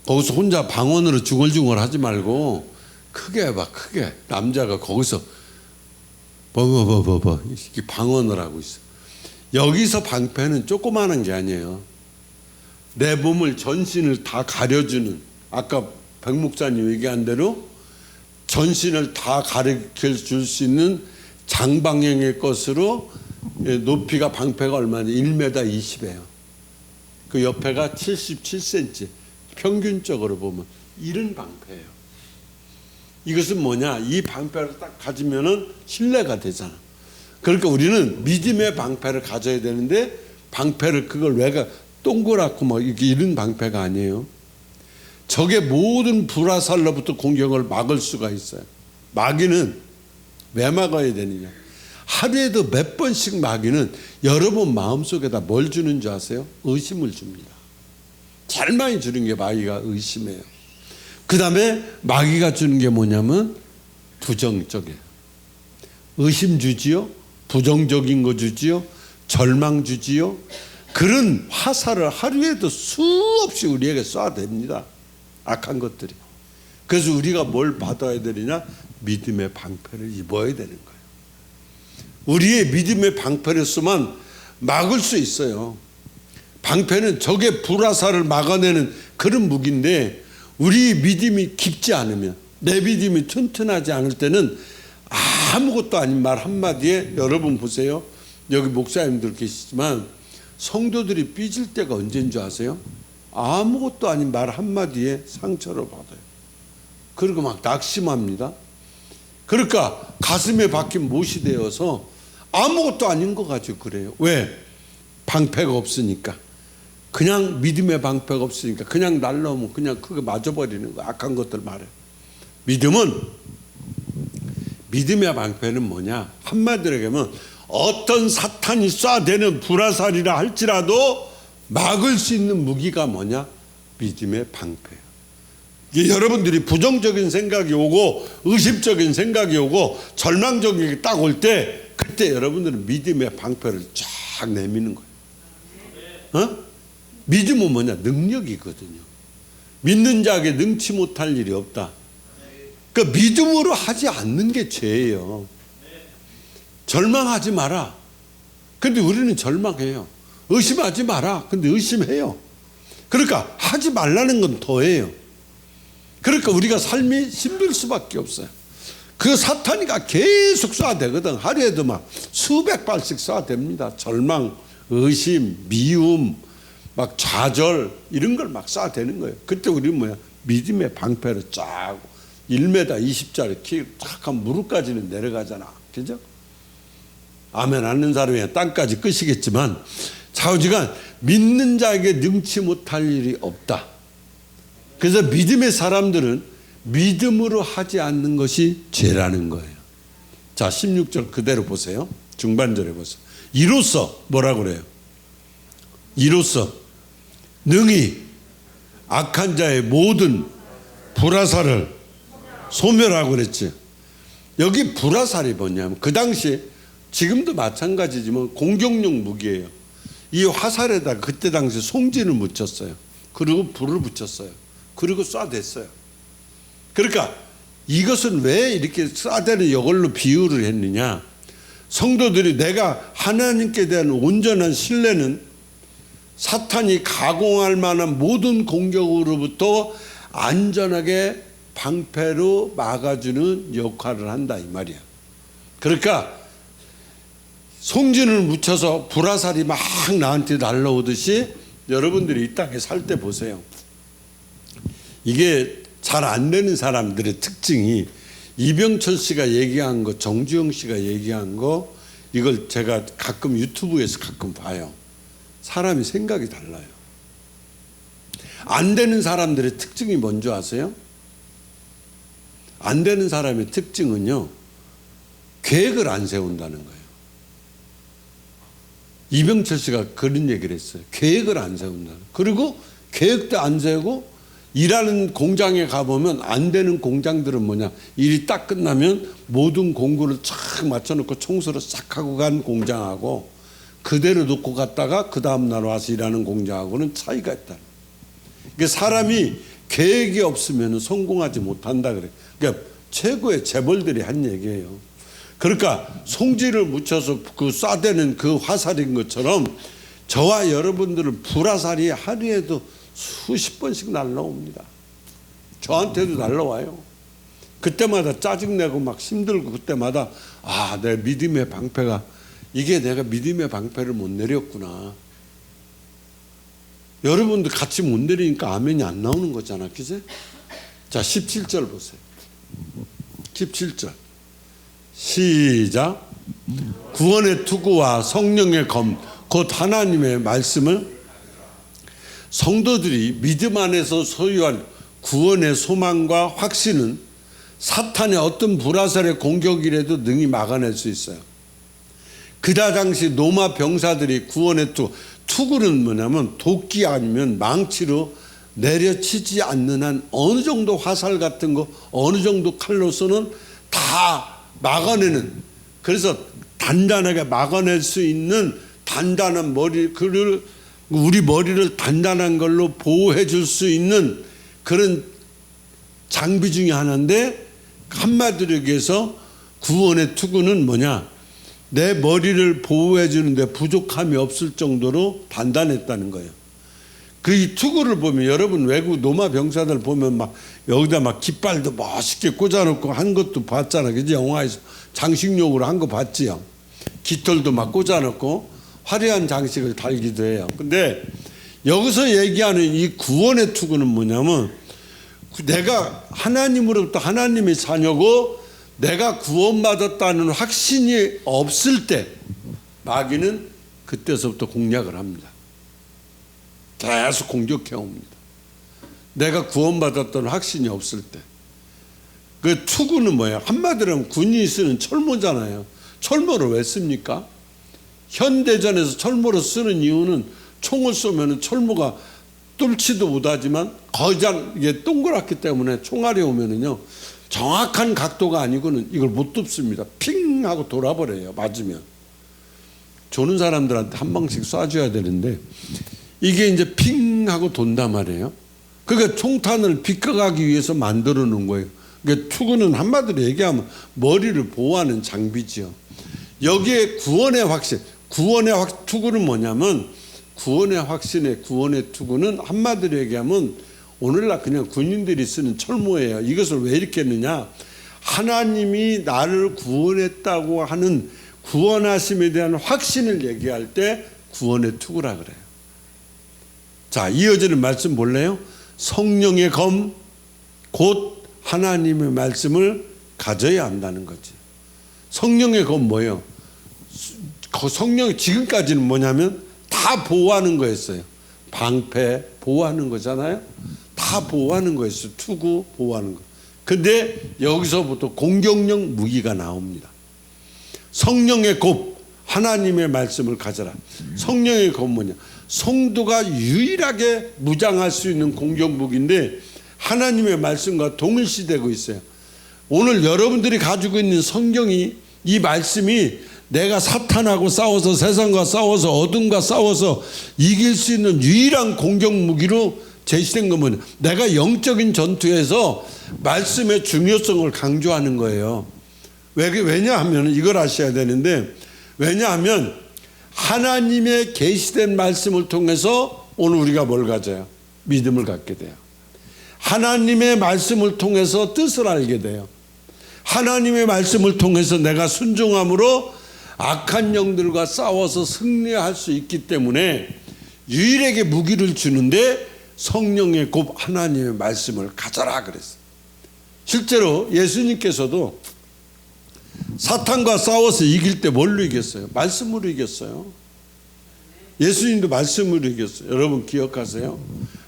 S1: 거기서 혼자 방언으로 중얼중얼 하지 말고 크게 해봐. 크게. 남자가 거기서 버버버버버 이렇게 방언을 하고 있어. 여기서 방패는 조그마한 게 아니에요. 내 몸을 전신을 다 가려주는, 아까 백 목사님 얘기한 대로 전신을 다 가르쳐 줄 수 있는 장방형의 것으로 높이가 방패가 얼마냐? 1m 20이에요. 그 옆에가 77cm. 평균적으로 보면 이런 방패예요. 이것은 뭐냐? 이 방패를 딱 가지면은 신뢰가 되잖아. 그러니까 우리는 믿음의 방패를 가져야 되는데 방패를 그걸 왜가 동그랗고 뭐 이런 방패가 아니에요. 적의 모든 불화살로부터 공격을 막을 수가 있어요. 마귀는 왜 막아야 되느냐? 하루에도 몇 번씩 마귀는 여러분 마음속에다 뭘 주는 줄 아세요? 의심을 줍니다. 제일 많이 주는 게 마귀가 의심이에요. 그 다음에 마귀가 주는 게 뭐냐면 부정적이에요. 의심 주지요. 부정적인 거 주지요. 절망 주지요. 그런 화살을 하루에도 수없이 우리에게 쏴댑니다. 악한 것들이. 그래서 우리가 뭘 받아야 되느냐? 믿음의 방패를 입어야 되는 거예요. 우리의 믿음의 방패를 쓰면 막을 수 있어요. 방패는 적의 불화살을 막아내는 그런 무기인데 우리 믿음이 깊지 않으면, 내 믿음이 튼튼하지 않을 때는 아무것도 아닌 말 한마디에, 여러분 보세요. 여기 목사님들 계시지만 성도들이 삐질 때가 언제인 줄 아세요? 아무것도 아닌 말 한마디에 상처를 받아요. 그리고 막 낙심합니다. 그러니까 가슴에 박힌 못이 되어서 아무것도 아닌 거 가지고 그래요. 왜? 방패가 없으니까. 그냥 믿음의 방패가 없으니까 그냥 날라오면 그냥 그거 맞아버리는 거야. 악한 것들 말해. 믿음의 방패는 뭐냐? 한마디로 얘기하면 어떤 사탄이 쏴대는 불화살이라 할지라도 막을 수 있는 무기가 뭐냐? 믿음의 방패야. 이게 여러분들이 부정적인 생각이 오고 의심적인 생각이 오고 절망적인 게 딱 올 때 그때 여러분들은 믿음의 방패를 쫙 내미는 거예요. 믿음은 뭐냐? 능력이거든요. 믿는 자에게 능치 못할 일이 없다. 그 믿음으로 하지 않는 게 죄예요. 절망하지 마라. 근데 우리는 절망해요. 의심하지 마라. 근데 의심해요. 그러니까 하지 말라는 건 더해요. 그러니까 우리가 삶이 힘들 수밖에 없어요. 그 사탄이가 계속 쏴대거든. 하루에도 막 수백 발씩 쏴댑니다. 절망, 의심, 미움, 막 좌절 이런 걸 막 쏴대는 거예요. 그때 우리는 뭐야? 믿음의 방패를 쫙 1m 20짜리 키 탁 한 무릎까지는 내려가잖아. 그죠? 아멘 않는 사람이 땅까지 끄시겠지만 좌우지간 믿는 자에게 능치 못할 일이 없다. 그래서 믿음의 사람들은 믿음으로 하지 않는 것이 죄라는 거예요. 자, 16절 그대로 보세요. 중반절에 보세요. 이로써 뭐라고 그래요? 이로써 능히 악한 자의 모든 불화살을 소멸하고 그랬지. 여기 불화살이 뭐냐면 그 당시 지금도 마찬가지지만 공격용 무기예요. 이 화살에다가 그때 당시 송진을 묻혔어요. 그리고 불을 붙였어요. 그리고 쏴댔어요. 그러니까 이것은 왜 이렇게 쏴대는 이걸로 비유를 했느냐? 성도들이 내가 하나님께 대한 온전한 신뢰는 사탄이 가공할 만한 모든 공격으로부터 안전하게 방패로 막아주는 역할을 한다 이 말이야. 그러니까 송진을 묻혀서 불화살이 막 나한테 날라오듯이 여러분들이 이 땅에 살 때 보세요. 이게 잘 안 되는 사람들의 특징이 이병철 씨가 얘기한 거, 정주영 씨가 얘기한 거 이걸 제가 가끔 유튜브에서 가끔 봐요. 사람이 생각이 달라요. 안 되는 사람들의 특징이 뭔지 아세요? 안 되는 사람의 특징은요, 계획을 안 세운다는 거예요. 이병철 씨가 그런 얘기를 했어요. 계획을 안 세운다는. 그리고 계획도 안 세우고 일하는 공장에 가보면 안 되는 공장들은 뭐냐, 일이 딱 끝나면 모든 공구를 착 맞춰놓고 청소를 싹 하고 간 공장하고 그대로 놓고 갔다가 그 다음날 와서 일하는 공장하고는 차이가 있다. 그러니까 사람이 계획이 없으면 성공하지 못한다 그래. 그러니까 최고의 재벌들이 한 얘기예요. 그러니까 송지를 묻혀서 그 쏴대는 그 화살인 것처럼 저와 여러분들은 불화살이 하루에도 수십 번씩 날라옵니다. 저한테도 날라와요. 그때마다 짜증내고 막 힘들고 그때마다 내 믿음의 방패가 이게 내가 믿음의 방패를 못 내렸구나. 여러분도 같이 못 내리니까 아멘이 안 나오는 거잖아. 그치? 자, 17절 보세요. 17절 시작. 구원의 투구와 성령의 검 곧 하나님의 말씀을 성도들이 믿음 안에서 소유한 구원의 소망과 확신은 사탄의 어떤 불화살의 공격이라도 능히 막아낼 수 있어요. 그다 당시 로마 병사들이 구원의 투구는 뭐냐면 도끼 아니면 망치로 내려치지 않는 한 어느 정도 화살 같은 거 어느 정도 칼로서는 다 막아내는, 그래서 단단하게 막아낼 수 있는 단단한 머리, 우리 머리를 단단한 걸로 보호해 줄 수 있는 그런 장비 중에 하나인데, 한마디로 얘기해서 구원의 투구는 뭐냐, 내 머리를 보호해 주는데 부족함이 없을 정도로 단단했다는 거예요. 그 이 투구를 보면 여러분 외국 로마 병사들 보면 막 여기다 막 깃발도 멋있게 꽂아놓고 한 것도 봤잖아. 그지? 영화에서 장식용으로 한 거 봤지요. 깃털도 막 꽂아놓고 화려한 장식을 달기도 해요. 근데 여기서 얘기하는 이 구원의 투구는 뭐냐면 내가 하나님으로부터 하나님의 자녀고 내가 구원받았다는 확신이 없을 때 마귀는 그때서부터 공략을 합니다. 계속 공격해 옵니다. 내가 구원받았던 확신이 없을 때. 그 투구는 뭐예요? 한마디로 하면 군인이 쓰는 철모잖아요. 철모를 왜 씁니까? 현대전에서 철모를 쓰는 이유는 총을 쏘면 철모가 뚫지도 못하지만 거장 이게 동그랗기 때문에 총알이 오면은요 정확한 각도가 아니고는 이걸 못 뚫습니다. 핑 하고 돌아버려요. 맞으면. 조는 사람들한테 한 방씩 쏴줘야 되는데 이게 이제 핑 하고 돈단 말이에요. 그러니까 총탄을 비껴가기 위해서 만들어 놓은 거예요. 그러니까 투구는 한마디로 얘기하면 머리를 보호하는 장비지요. 여기에 구원의 확신, 투구는 뭐냐면 구원의 확신의 구원의 투구는 한마디로 얘기하면 오늘날 그냥 군인들이 쓰는 철모예요. 이것을 왜 이렇게 했느냐? 하나님이 나를 구원했다고 하는 구원하심에 대한 확신을 얘기할 때 구원의 투구라 그래요. 자, 이어지는 말씀 볼래요? 성령의 검, 곧 하나님의 말씀을 가져야 한다는 거지. 성령의 검 뭐예요? 성령이 지금까지는 뭐냐면 다 보호하는 거였어요. 방패 보호하는 거잖아요. 다 보호하는 거였어요. 투구 보호하는 거. 근데 여기서부터 공격력 무기가 나옵니다. 성령의 곱, 하나님의 말씀을 가져라. 성령의 곱 뭐냐? 성도가 유일하게 무장할 수 있는 공격 무기인데 하나님의 말씀과 동일시되고 있어요. 오늘 여러분들이 가지고 있는 성경이, 이 말씀이 내가 사탄하고 싸워서, 세상과 싸워서, 어둠과 싸워서 이길 수 있는 유일한 공격 무기로 제시된 거면 내가 영적인 전투에서 말씀의 중요성을 강조하는 거예요. 왜냐하면 이걸 아셔야 되는데, 왜냐하면 하나님의 계시된 말씀을 통해서 오늘 우리가 뭘 가져요? 믿음을 갖게 돼요. 하나님의 말씀을 통해서 뜻을 알게 돼요. 하나님의 말씀을 통해서 내가 순종함으로 악한 영들과 싸워서 승리할 수 있기 때문에 유일하게 무기를 주는데 성령의 곱 하나님의 말씀을 가져라 그랬어요. 실제로 예수님께서도 사탄과 싸워서 이길 때 뭘로 이겼어요? 말씀으로 이겼어요. 예수님도 말씀으로 이겼어요. 여러분 기억하세요?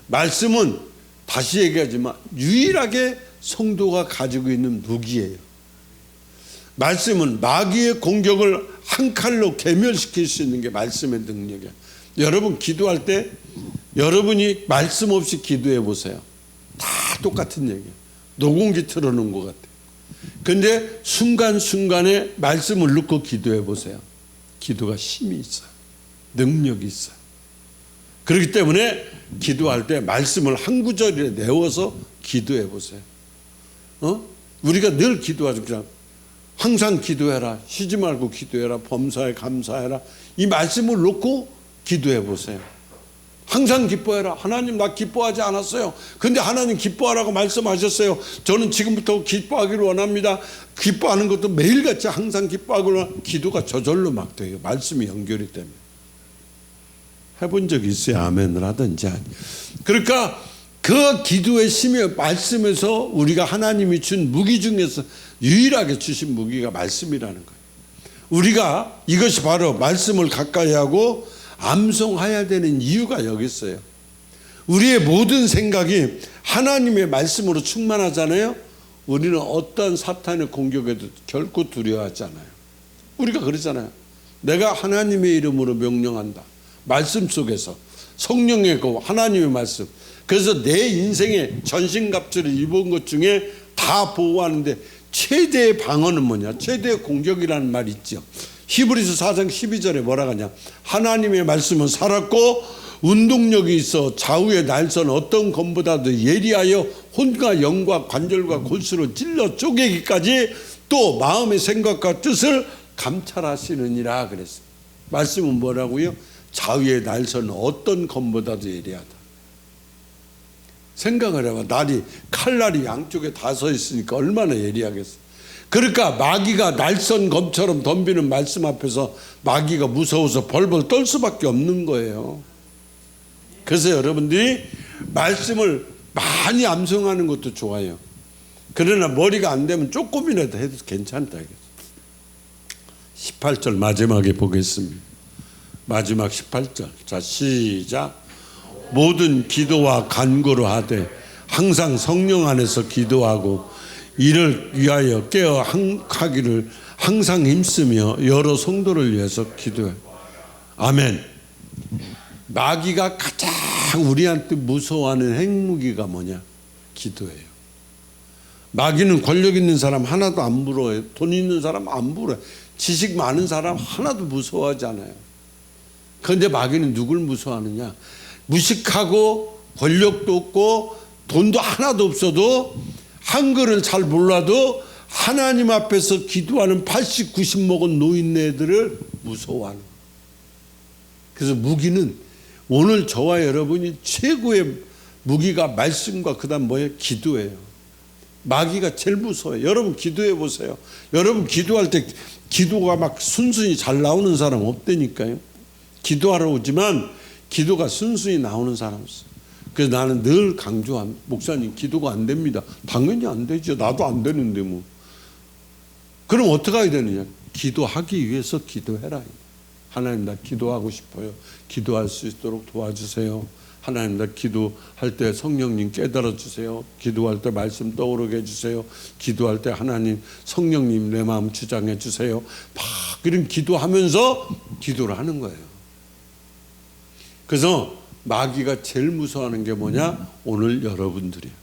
S1: 말씀은 다시 얘기하지만 유일하게 성도가 가지고 있는 무기예요. 말씀은 마귀의 공격을 한 칼로 괴멸시킬 수 있는 게 말씀의 능력이에요. 여러분 기도할 때 여러분이 말씀 없이 기도해 보세요. 다 똑같은 얘기예요. 녹음기 틀어놓은 것 같아요. 근데 순간순간에 말씀을 넣고 기도해 보세요. 기도가 힘이 있어요. 능력이 있어요. 그렇기 때문에 기도할 때 말씀을 한 구절에 내워서 기도해 보세요. 우리가 늘 기도하죠. 그냥 항상 기도해라. 쉬지 말고 기도해라. 범사에 감사해라. 이 말씀을 놓고 기도해 보세요. 항상 기뻐해라. 하나님 나 기뻐하지 않았어요. 근데 하나님 기뻐하라고 말씀하셨어요. 저는 지금부터 기뻐하기를 원합니다. 기뻐하는 것도 매일같이 항상 기뻐하기를 원합니다. 기도가 저절로 막 돼요. 말씀이 연결이 되면. 해본 적 있어요? 아멘을 하든지. 그러니까 그 기도의 힘이 말씀에서 우리가 하나님이 준 무기 중에서 유일하게 주신 무기가 말씀이라는 거예요. 우리가 이것이 바로 말씀을 가까이 하고 암송해야 되는 이유가 여기 있어요. 우리의 모든 생각이 하나님의 말씀으로 충만하잖아요. 우리는 어떤 사탄의 공격에도 결코 두려워하지 않아요. 우리가 그러잖아요. 내가 하나님의 이름으로 명령한다. 말씀 속에서 성령의 그 하나님의 말씀. 그래서 내 인생에 전신갑주를 입은 것 중에 다 보호하는데 최대의 방어는 뭐냐? 최대의 공격이라는 말이 있죠. 히브리서 4장 12절에 뭐라고 하냐? 하나님의 말씀은 살았고 운동력이 있어 좌우의 날선 어떤 검보다도 예리하여 혼과 영과 관절과 골수로 찔러 쪼개기까지 또 마음의 생각과 뜻을 감찰하시느니라 그랬어요. 말씀은 뭐라고요? 좌우의 날선 어떤 검보다도 예리하다. 생각을 해봐. 칼날이 양쪽에 다 서 있으니까 얼마나 예리하겠어. 그러니까 마귀가 날선 검처럼 덤비는 말씀 앞에서 마귀가 무서워서 벌벌 떨 수밖에 없는 거예요. 그래서 여러분들이 말씀을 많이 암송하는 것도 좋아요. 그러나 머리가 안 되면 조금이라도 해도 괜찮다. 18절 마지막에 보겠습니다. 마지막 18절. 자, 시작. 모든 기도와 간구로 하되 항상 성령 안에서 기도하고 이를 위하여 깨어 하기를 항상 힘쓰며 여러 성도를 위해서 기도해. 아멘. 마귀가 가장 우리한테 무서워하는 핵무기가 뭐냐? 기도예요. 마귀는 권력 있는 사람 하나도 안 부러워요. 돈 있는 사람 안 부러워요. 지식 많은 사람 하나도 무서워하지 않아요. 그런데 마귀는 누굴 무서워하느냐? 무식하고 권력도 없고 돈도 하나도 없어도 한글을 잘 몰라도 하나님 앞에서 기도하는 80, 90 먹은 노인네들을 무서워하는 거예요. 그래서 무기는 오늘 저와 여러분이 최고의 무기가 말씀과 그 다음 뭐예요? 기도예요. 마귀가 제일 무서워요. 여러분 기도해 보세요. 여러분 기도할 때 기도가 막 순순히 잘 나오는 사람 없다니까요. 기도하러 오지만 기도가 순순히 나오는 사람 없어요. 그래서 나는 늘 강조한 목사님 기도가 안 됩니다. 당연히 안 되죠. 나도 안 되는데 뭐. 그럼 어떻게 해야 되느냐? 기도하기 위해서 기도해라. 하나님 나 기도하고 싶어요. 기도할 수 있도록 도와주세요. 하나님 나 기도할 때 성령님 깨달아 주세요. 기도할 때 말씀 떠오르게 해주세요. 기도할 때 하나님 성령님 내 마음 주장해 주세요. 막 이런 기도하면서 기도를 하는 거예요. 그래서 마귀가 제일 무서워하는 게 뭐냐? 오늘 여러분들이야.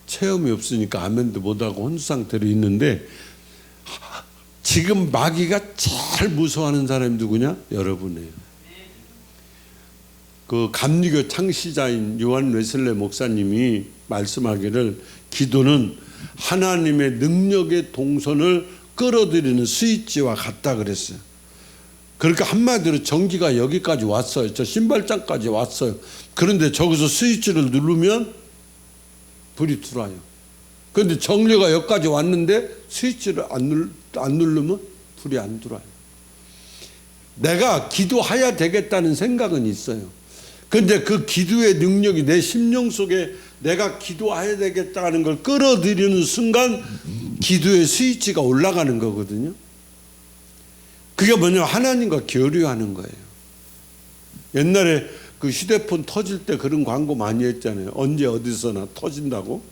S1: 체험이 없으니까 아멘도 못하고 혼수 상태로 있는데 지금 마귀가 제일 무서워하는 사람이 누구냐? 여러분이에요. 그 감리교 창시자인 요한 웨슬레 목사님이 말씀하기를 기도는 하나님의 능력의 동선을 끌어들이는 스위치와 같다 그랬어요. 그러니까 한마디로 전기가 여기까지 왔어요. 저 신발장까지 왔어요. 그런데 저기서 스위치를 누르면 불이 들어와요. 그런데 전기가 여기까지 왔는데 스위치를 안 누르면 불이 안 들어와요. 내가 기도해야 되겠다는 생각은 있어요. 그런데 그 기도의 능력이 내 심령 속에 내가 기도해야 되겠다는 걸 끌어들이는 순간 기도의 스위치가 올라가는 거거든요. 그게 뭐냐면 하나님과 교류하는 거예요. 옛날에 그 휴대폰 터질 때 그런 광고 많이 했잖아요. 언제 어디서나 터진다고.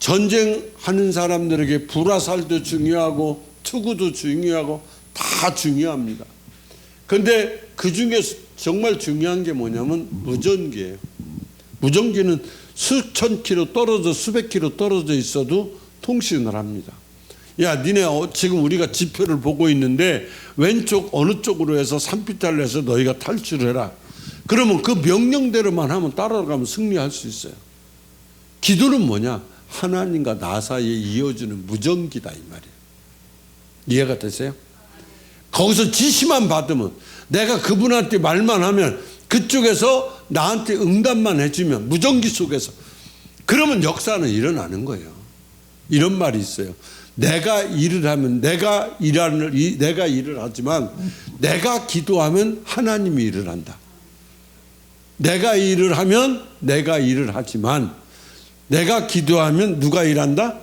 S1: 전쟁하는 사람들에게 불화살도 중요하고 투구도 중요하고 다 중요합니다. 그런데 그 중에서 정말 중요한 게 뭐냐면 무전기예요. 무전기는 수천 킬로 떨어져 수백 킬로 떨어져 있어도 통신을 합니다. 야 니네 지금 우리가 지표를 보고 있는데 왼쪽 어느 쪽으로 해서 산비탈로 해서 너희가 탈출해라. 그러면 그 명령대로만 하면 따라가면 승리할 수 있어요. 기도는 뭐냐? 하나님과 나 사이에 이어주는 무전기다 이 말이에요. 이해가 되세요? 거기서 지시만 받으면 내가 그분한테 말만 하면 그쪽에서 나한테 응답만 해주면 무전기 속에서 그러면 역사는 일어나는 거예요. 이런 말이 있어요. 내가 일을 하면 내가 일을 하지만 내가 기도하면 하나님이 일을 한다. 내가 일을 하면 내가 일을 하지만 내가 기도하면 누가 일한다?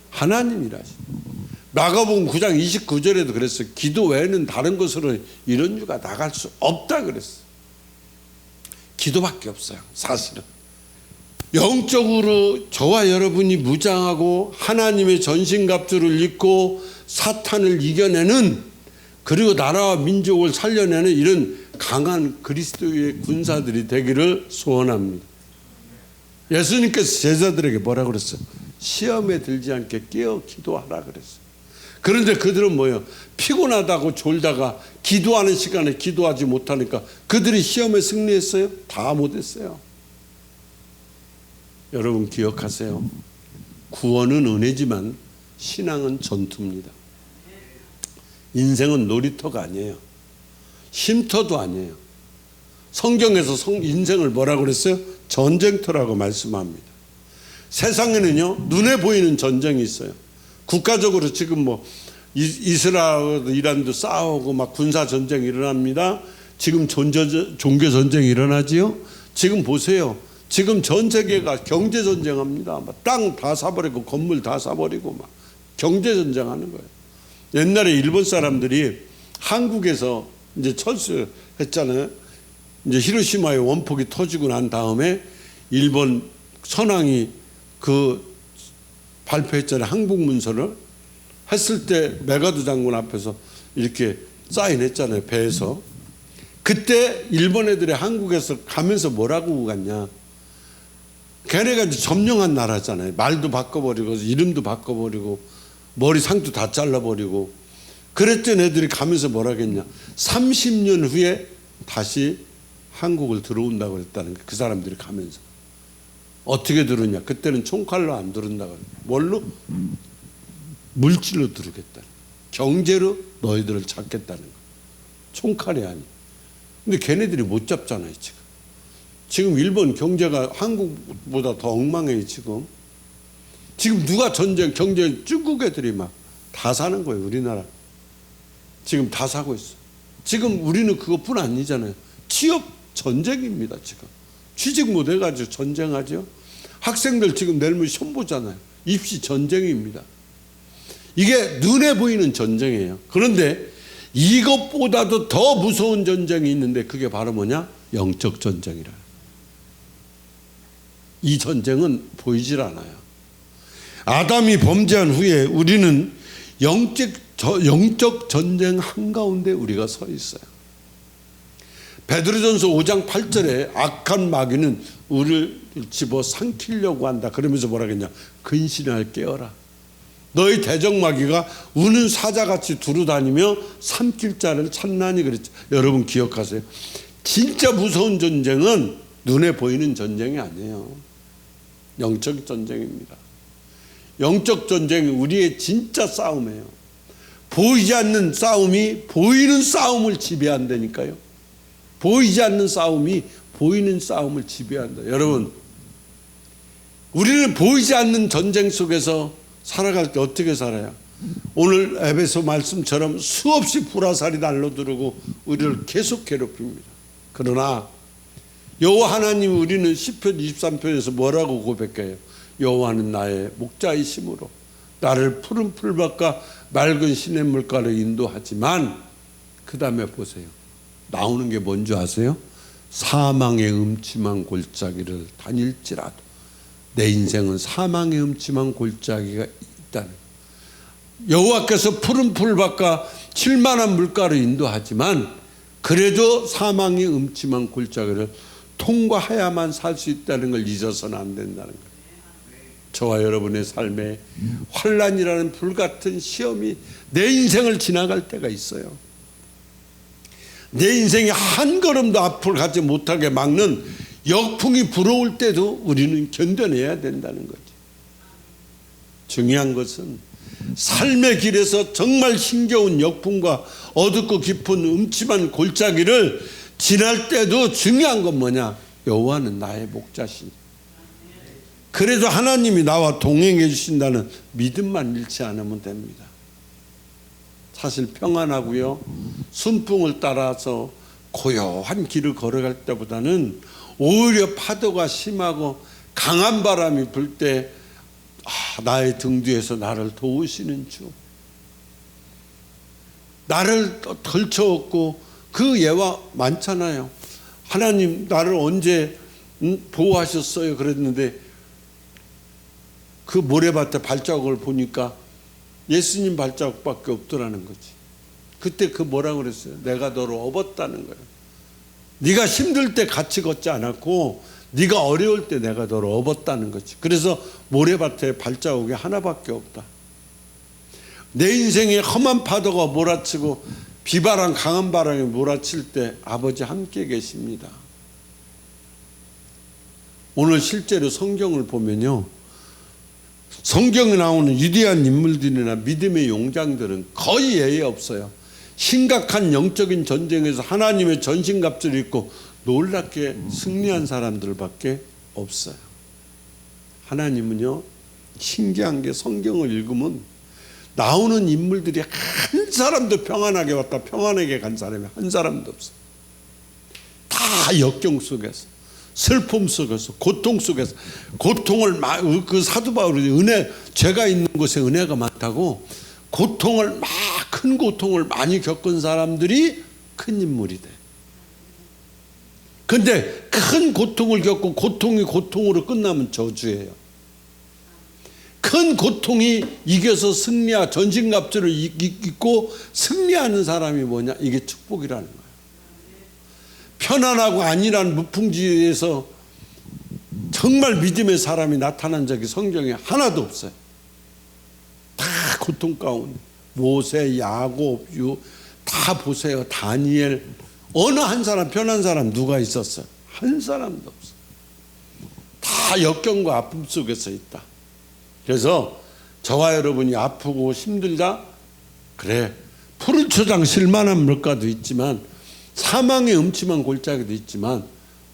S1: 하나님이 일하신다. 마가복음 9장 29절에도 그랬어요. 기도 외에는 다른 것으로 이런 유가 나갈 수 없다 그랬어요. 기도밖에 없어요. 사실은. 영적으로 저와 여러분이 무장하고 하나님의 전신갑주를 입고 사탄을 이겨내는 그리고 나라와 민족을 살려내는 이런 강한 그리스도의 군사들이 되기를 소원합니다. 예수님께서 제자들에게 뭐라 그랬어요? 시험에 들지 않게 깨어 기도하라 그랬어요. 그런데 그들은 뭐예요? 피곤하다고 졸다가 기도하는 시간에 기도하지 못하니까 그들이 시험에 승리했어요? 다 못했어요. 여러분 기억하세요. 구원은 은혜지만 신앙은 전투입니다. 인생은 놀이터가 아니에요. 쉼터도 아니에요. 성경에서 인생을 뭐라고 그랬어요? 전쟁터라고 말씀합니다. 세상에는요 눈에 보이는 전쟁이 있어요. 국가적으로 지금 뭐 이스라엘 이란도 싸우고 막 군사 전쟁이 일어납니다. 지금 종교 전쟁이 일어나지요. 지금 보세요. 지금 전 세계가 경제 전쟁합니다. 땅 다 사버리고 건물 다 사버리고 막 경제 전쟁하는 거예요. 옛날에 일본 사람들이 한국에서 이제 철수했잖아요. 이제 히로시마의 원폭이 터지고 난 다음에 일본 선왕이 그 발표했잖아요. 항복문서를 했을 때 메가두 장군 앞에서 이렇게 사인했잖아요. 배에서. 그때 일본 애들이 한국에서 가면서 뭐라고 갔냐. 걔네가 이제 점령한 나라잖아요. 말도 바꿔버리고 이름도 바꿔버리고 머리 상도 다 잘라버리고 그랬던 애들이 가면서 뭐라겠냐. 30년 후에 다시 한국을 들어온다고 그랬다는 거예요. 그 사람들이 가면서. 어떻게 들었냐. 그때는 총칼로 안 들은다고 그래요. 뭘로? 물질로 들으겠다. 경제로 너희들을 잡겠다는 거예요. 총칼이 아니. 근데 걔네들이 못 잡잖아요. 지금 일본 경제가 한국보다 더 엉망해요. 지금 누가 전쟁 경제 중국 애들이 막 다 사는 거예요. 우리나라 지금 다 사고 있어. 지금 우리는 그것뿐 아니잖아요. 취업 전쟁입니다. 지금 취직 못 해가지고 전쟁하죠. 학생들 지금 내일모레 시험 보잖아요. 입시 전쟁입니다. 이게 눈에 보이는 전쟁이에요. 그런데 이것보다도 더 무서운 전쟁이 있는데 그게 바로 뭐냐? 영적 전쟁이라. 이 전쟁은 보이질 않아요. 아담이 범죄한 후에 우리는 영적 전쟁 한가운데 우리가 서 있어요. 베드로전서 5장 8절에 악한 마귀는 우리를 집어 삼키려고 한다. 그러면서 뭐라겠냐? 근신을 깨어라. 너희 대적마귀가 우는 사자같이 두루다니며 삼킬 자를 찾나니 그랬죠. 여러분 기억하세요. 진짜 무서운 전쟁은 눈에 보이는 전쟁이 아니에요. 영적 전쟁입니다. 영적 전쟁이 우리의 진짜 싸움이에요. 보이지 않는 싸움이 보이는 싸움을 지배한다니까요. 보이지 않는 싸움이 보이는 싸움을 지배한다. 여러분, 우리는 보이지 않는 전쟁 속에서 살아갈 때 어떻게 살아요? 오늘 에베소 말씀처럼 수없이 불화살이 날려들고 우리를 계속 괴롭힙니다. 그러나 여호와 하나님, 우리는 시편 23편에서 뭐라고 고백해요? 여호와는 나의 목자이심으로 나를 푸른 풀밭과 맑은 시냇물가로 인도하지만, 그 다음에 보세요. 나오는 게 뭔지 아세요? 사망의 음침한 골짜기를 다닐지라도. 내 인생은 사망의 음침한 골짜기가 있다는. 여호와께서 푸른 풀밭과 칠만한 물가로 인도하지만 그래도 사망의 음침한 골짜기를 통과해야만 살 수 있다는 걸 잊어서는 안 된다는 거예요. 저와 여러분의 삶에 환난이라는 불같은 시험이 내 인생을 지나갈 때가 있어요. 내 인생이 한 걸음도 앞을 가지 못하게 막는 역풍이 불어올 때도 우리는 견뎌내야 된다는 거죠. 중요한 것은 삶의 길에서 정말 힘겨운 역풍과 어둡고 깊은 음침한 골짜기를 지날 때도 중요한 건 뭐냐? 여호와는 나의 목자시니. 그래도 하나님이 나와 동행해 주신다는 믿음만 잃지 않으면 됩니다. 사실 평안하고요, 순풍을 따라서 고요한 길을 걸어갈 때보다는 오히려 파도가 심하고 강한 바람이 불 때 나의 등 뒤에서 나를 도우시는 주, 나를 걸쳐업고, 그 예화 많잖아요. 하나님 나를 언제 보호하셨어요? 그랬는데 그 모래밭에 발자국을 보니까 예수님 발자국밖에 없더라는 거지. 그때 그 뭐라고 그랬어요? 내가 너를 업었다는 거예요. 네가 힘들 때 같이 걷지 않았고 네가 어려울 때 내가 너를 업었다는 거지. 그래서 모래밭에 발자국이 하나밖에 없다. 내 인생에 험한 파도가 몰아치고 비바람, 강한 바람이 몰아칠 때 아버지 함께 계십니다. 오늘 실제로 성경을 보면요, 성경에 나오는 위대한 인물들이나 믿음의 용장들은 거의 예외 없어요. 심각한 영적인 전쟁에서 하나님의 전신갑주를 입고 놀랍게 승리한 사람들밖에 없어요. 하나님은요, 신기한 게 성경을 읽으면 나오는 인물들이 한 사람도 평안하게 왔다 평안하게 간 사람이 한 사람도 없어요. 다 역경 속에서, 슬픔 속에서, 고통 속에서, 고통을 그 사도 바울이 죄가 있는 곳에 은혜가 많다고 고통을 큰 고통을 많이 겪은 사람들이 큰 인물이 돼. 근데 큰 고통을 겪고 고통이 고통으로 끝나면 저주예요. 큰 고통이 이겨서 전신갑주를 입고 승리하는 사람이 뭐냐? 이게 축복이라는 거예요. 편안하고 안일한 무풍지에서 정말 믿음의 사람이 나타난 적이 성경에 하나도 없어요. 다 고통 가운데. 모세, 야곱, 다 보세요. 다니엘. 어느 한 사람, 편한 사람 누가 있었어요? 한 사람도 없어요. 다 역경과 아픔 속에서 있다. 그래서 저와 여러분이 아프고 힘들다? 그래. 푸른 초장 실만한 물가도 있지만, 사망의 음침한 골짜기도 있지만,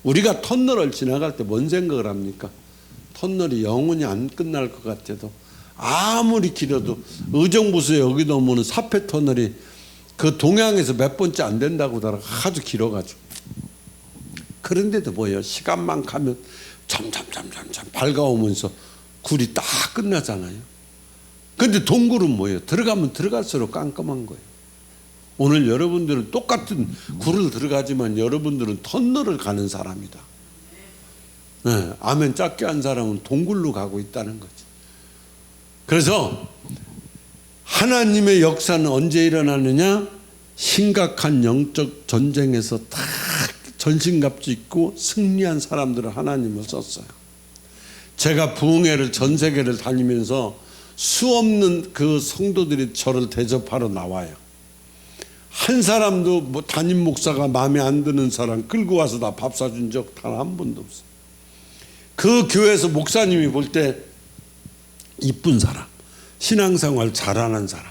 S1: 우리가 터널을 지나갈 때 뭔 생각을 합니까? 터널이 영원히 안 끝날 것 같아도, 아무리 길어도, 의정부서 여기 넘어오는 사패 터널이 그 동양에서 몇 번째 안 된다고 하더라고. 아주 길어가지고. 그런데도 뭐예요? 시간만 가면 점점 밝아오면서 굴이 딱 끝나잖아요. 근데 동굴은 뭐예요? 들어가면 들어갈수록 깜깜한 거예요. 오늘 여러분들은 똑같은 굴을 들어가지만 여러분들은 터널을 가는 사람이다. 네, 아멘 작게 한 사람은 동굴로 가고 있다는 거죠. 그래서 하나님의 역사는 언제 일어나느냐? 심각한 영적 전쟁에서 다 전신갑주 입고 승리한 사람들을 하나님을 썼어요. 제가 부흥회를 전 세계를 다니면서 수없는 그 성도들이 저를 대접하러 나와요. 한 사람도 뭐 담임 목사가 마음에 안 드는 사람 끌고 와서 나 밥 사준 적 단 한 번도 없어요. 그 교회에서 목사님이 볼 때 이쁜 사람, 신앙생활 잘하는 사람,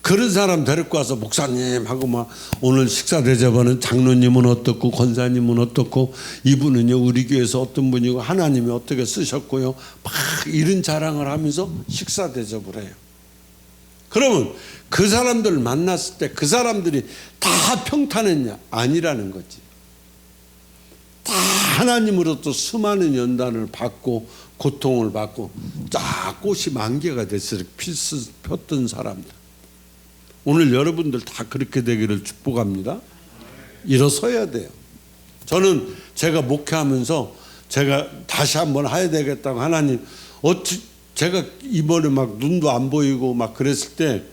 S1: 그런 사람 데리고 와서 목사님 하고 막 오늘 식사 대접하는 장로님은 어떻고 권사님은 어떻고 이분은요 우리 교회에서 어떤 분이고 하나님이 어떻게 쓰셨고요 막 이런 자랑을 하면서 식사 대접을 해요. 그러면 그 사람들을 만났을 때 그 사람들이 다 평탄했냐? 아니라는 거지. 다 하나님으로부터 수많은 연단을 받고 고통을 받고 쫙 꽃이 만개가 돼서 필수 폈던 사람들. 오늘 여러분들 다 그렇게 되기를 축복합니다. 일어서야 돼요. 저는 제가 목회하면서 제가 다시 한번 해야 되겠다고 하나님 제가 이번에 막 눈도 안 보이고 막 그랬을 때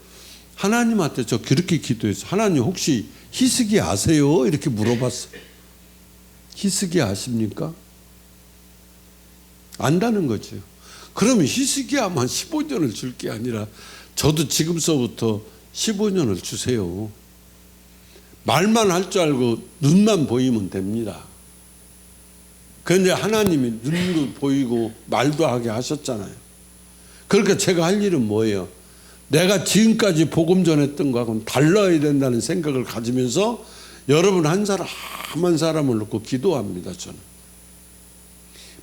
S1: 하나님한테 저 그렇게 기도했어요. 하나님 혹시 히스기 아세요? 이렇게 물어봤어요. 히스기 아십니까? 안다는 거죠. 그러면 히스기야만 15년을 줄 게 아니라 저도 지금서부터 15년을 주세요. 말만 할 줄 알고 눈만 보이면 됩니다. 그런데 하나님이 눈도 보이고 말도 하게 하셨잖아요. 그러니까 제가 할 일은 뭐예요? 내가 지금까지 복음 전했던 거하고는 달라야 된다는 생각을 가지면서 여러분 한 사람 한 사람을 놓고 기도합니다. 저는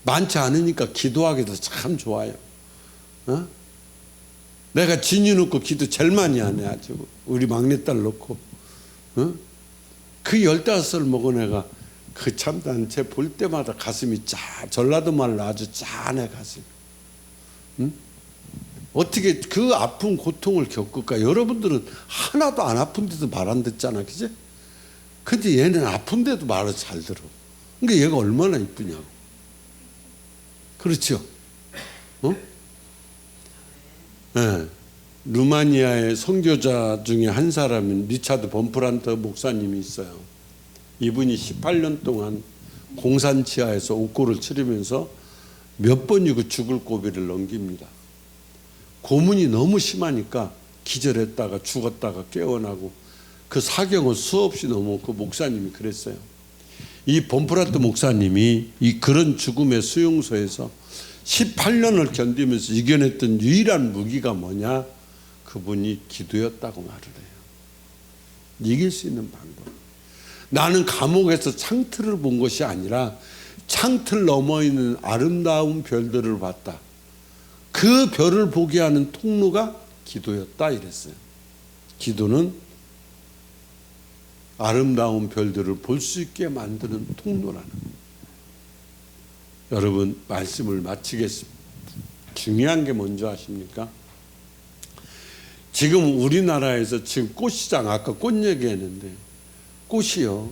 S1: 많지 않으니까 기도하기도 참 좋아요. 내가 진유 놓고 기도 제일 많이 하네. 아주 우리 막내딸 놓고 그 15살 먹은 애가 그 참단 쟤 볼 때마다 가슴이 전라도 말로 아주 짠해 가슴이. 어떻게 그 아픈 고통을 겪을까? 여러분들은 하나도 안 아픈데도 말 안 듣잖아, 그지? 근데 얘는 아픈데도 말을 잘 들어. 그러니까 얘가 얼마나 이쁘냐고. 그렇죠? 네. 루마니아의 선교자 중에 한 사람인 리차드 범프란트 목사님이 있어요. 이분이 18년 동안 공산치하에서 옥고를 치르면서 몇 번이고 죽을 고비를 넘깁니다. 고문이 너무 심하니까 기절했다가 죽었다가 깨어나고 그 사경을 수없이 넘어 그 목사님이 그랬어요. 이 범프란트 목사님이 이 그런 죽음의 수용소에서 18년을 견디면서 이겨냈던 유일한 무기가 뭐냐? 그분이 기도였다고 말을 해요. 이길 수 있는 방법. 나는 감옥에서 창틀을 본 것이 아니라 창틀 너머 있는 아름다운 별들을 봤다. 그 별을 보게 하는 통로가 기도였다 이랬어요. 기도는 아름다운 별들을 볼 수 있게 만드는 통로라는 거예요. 여러분 말씀을 마치겠습니다. 중요한 게 뭔지 아십니까? 지금 우리나라에서 지금 꽃시장 아까 꽃 얘기했는데 꽃이요,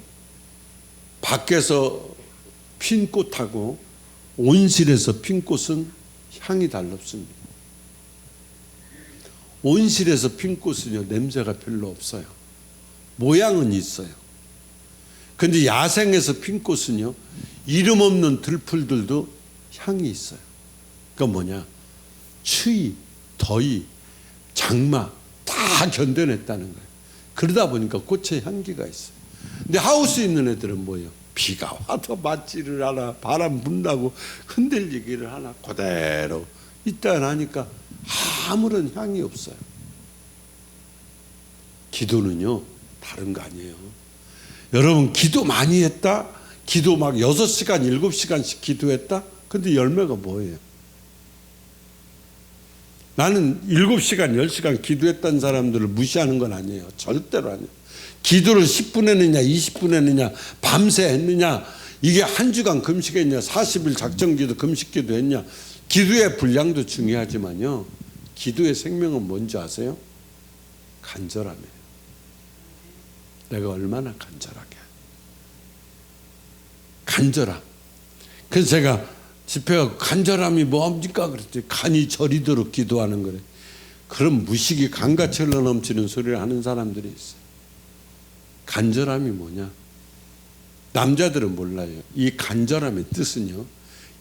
S1: 밖에서 핀 꽃하고 온실에서 핀 꽃은 향이 달랐습니다. 온실에서 핀 꽃은요, 냄새가 별로 없어요. 모양은 있어요. 근데 야생에서 핀 꽃은요, 이름 없는 들풀들도 향이 있어요. 그러니까 뭐냐, 추위, 더위, 장마 다 견뎌냈다는 거예요. 그러다 보니까 꽃에 향기가 있어요. 근데 하우스에 있는 애들은 뭐예요? 비가 와도 맞지를 않아, 바람 분다고 흔들리기를 하나, 그대로 있다 나니까 아무런 향이 없어요. 기도는요, 다른 거 아니에요. 여러분, 기도 많이 했다? 기도 막 6시간, 7시간씩 기도했다? 근데 열매가 뭐예요? 나는 7시간, 10시간 기도했던 사람들을 무시하는 건 아니에요. 절대로 아니에요. 기도를 10분 했느냐, 20분 했느냐, 밤새 했느냐, 이게 한 주간 금식했냐, 40일 작정기도 금식기도 했냐, 기도의 분량도 중요하지만요, 기도의 생명은 뭔지 아세요? 간절함이에요. 내가 얼마나 간절하게. 간절함. 그래서 제가 집회가 간절함이 뭡니까? 그랬더니 간이 저리도록 기도하는 거래. 그런 무식이 간같이 흘러넘치는 소리를 하는 사람들이 있어요. 간절함이 뭐냐? 남자들은 몰라요. 이 간절함의 뜻은요,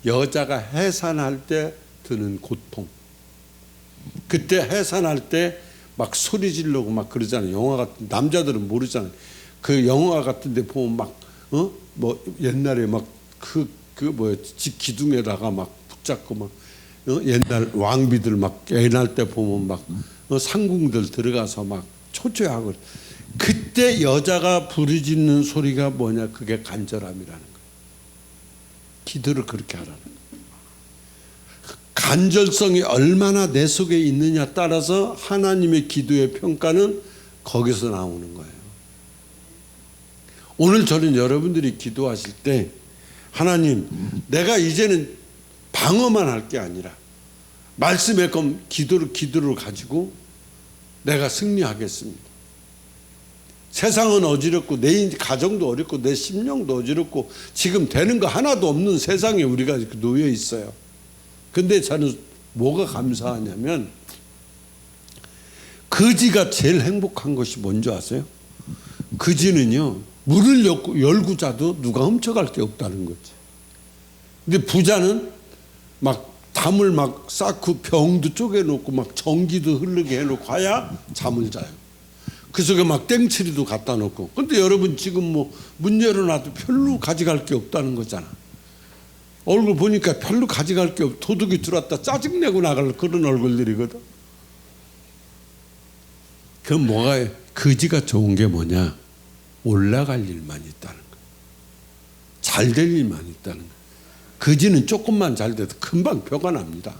S1: 여자가 해산할 때 드는 고통. 그때 해산할 때 막 소리 지르고 막 그러잖아요. 영화 같은, 남자들은 모르잖아요. 그 영화 같은 데 보면 막 뭐 옛날에 막 뭐야, 집 기둥에다가 막 붙잡고 막 옛날 왕비들 막 애 낳을 때 보면 막 상궁들 들어가서 막 초조해하고, 그때 여자가 부르짖는 소리가 뭐냐? 그게 간절함이라는 거예요. 기도를 그렇게 하라는 거예요. 간절성이 얼마나 내 속에 있느냐 따라서 하나님의 기도의 평가는 거기서 나오는 거예요. 오늘 저는 여러분들이 기도하실 때, 하나님, 내가 이제는 방어만 할 게 아니라 말씀의 기도를 가지고 내가 승리하겠습니다. 세상은 어지럽고 내 가정도 어렵고 내 심령도 어지럽고 지금 되는 거 하나도 없는 세상에 우리가 놓여 있어요. 근데 저는 뭐가 감사하냐면, 거지가 제일 행복한 것이 뭔지 아세요? 거지는요, 문을 열고 자도 누가 훔쳐갈 게 없다는 거지. 근데 부자는 막 담을 막 쌓고 병도 쪼개놓고 막 전기도 흐르게 해놓고 가야 잠을 자요. 그 속에 막 땡치리도 갖다 놓고. 근데 여러분 지금 뭐 문 열어놔도 별로 가져갈 게 없다는 거잖아. 얼굴 보니까 별로 가져갈 게 없고 도둑이 들어왔다 짜증내고 나갈 그런 얼굴들이거든. 그럼 뭐가, 거지가 좋은 게 뭐냐? 올라갈 일만 있다는 거야. 잘 될 일만 있다는 거야. 거지는 조금만 잘 돼도 금방 벼가 납니다.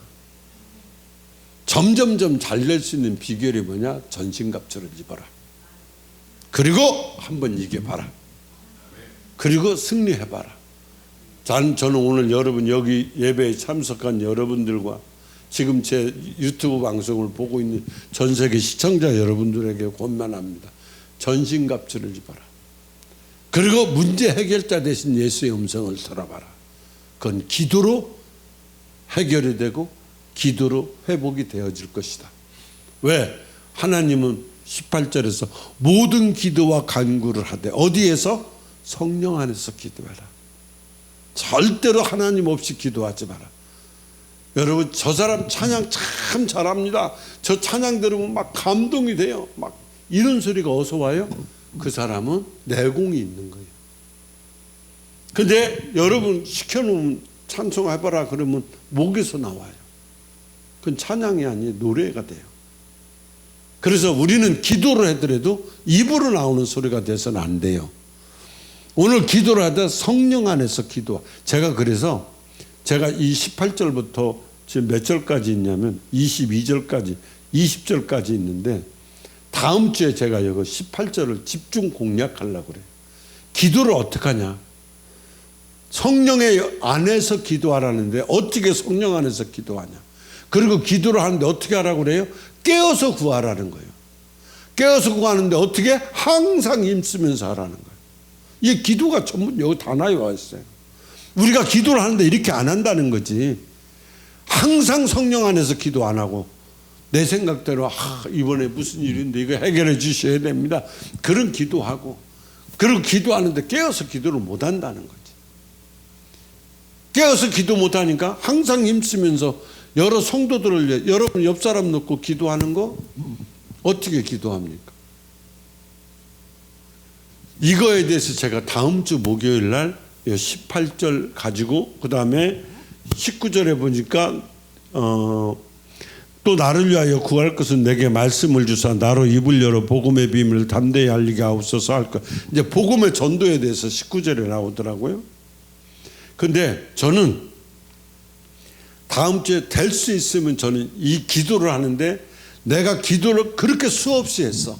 S1: 점점점 잘 될 수 있는 비결이 뭐냐? 전신갑주를 입어라. 그리고 한번 이겨봐라. 그리고 승리해봐라. 저는 오늘 여러분, 여기 예배에 참석한 여러분들과 지금 제 유튜브 방송을 보고 있는 전 세계 시청자 여러분들에게 권면합니다. 전신갑주를 입어라. 그리고 문제 해결자 대신 예수의 음성을 들어봐라. 그건 기도로 해결이 되고 기도로 회복이 되어질 것이다. 왜? 하나님은 18절에서 모든 기도와 간구를 하되, 어디에서? 성령 안에서 기도해라. 절대로 하나님 없이 기도하지 마라. 여러분, 저 사람 찬양 참 잘합니다. 저 찬양 들으면 막 감동이 돼요. 막 이런 소리가 어디서 와요? 그 사람은 내공이 있는 거예요. 근데 여러분 시켜놓으면 찬송해봐라 그러면 목에서 나와요. 그건 찬양이 아니에요. 노래가 돼요. 그래서 우리는 기도를 하더라도 입으로 나오는 소리가 돼서는 안 돼요. 오늘 기도를 하다 성령 안에서 기도. 그래서 제가 이 18절부터 지금 몇 절까지 있냐면 22절까지 20절까지 있는데, 다음 주에 제가 이거 18절을 집중 공략하려고 그래요. 기도를 어떻게 하냐? 성령의 안에서 기도하라는데 어떻게 성령 안에서 기도하냐? 그리고 기도를 하는데 어떻게 하라고 그래요? 깨어서 구하라는 거예요. 깨어서 구하는데 어떻게? 항상 힘쓰면서 하라는 거예요. 이 기도가 전부 여기 다 나와 있어요. 우리가 기도를 하는데 이렇게 안 한다는 거지. 항상 성령 안에서 기도 안 하고 내 생각대로 이번에 무슨 일인데 이거 해결해 주셔야 됩니다. 그런 기도하고 그런 기도하는데 깨어서 기도를 못 한다는 거지. 깨어서 기도 못 하니까 항상 힘쓰면서 여러 성도들을 위해 여러분 옆 사람 놓고 기도하는 거 어떻게 기도합니까? 이거에 대해서 제가 다음 주 목요일 날 18절 가지고 그 다음에 19절에 보니까 또 나를 위하여 구할 것은 내게 말씀을 주사 나로 입을 열어 복음의 비밀을 담대히 알리게 하옵소서 할 것. 이제 복음의 전도에 대해서 19절에 나오더라고요. 근데 저는 다음 주에 될 수 있으면 저는 이 기도를 하는데 내가 기도를 그렇게 수없이 했어.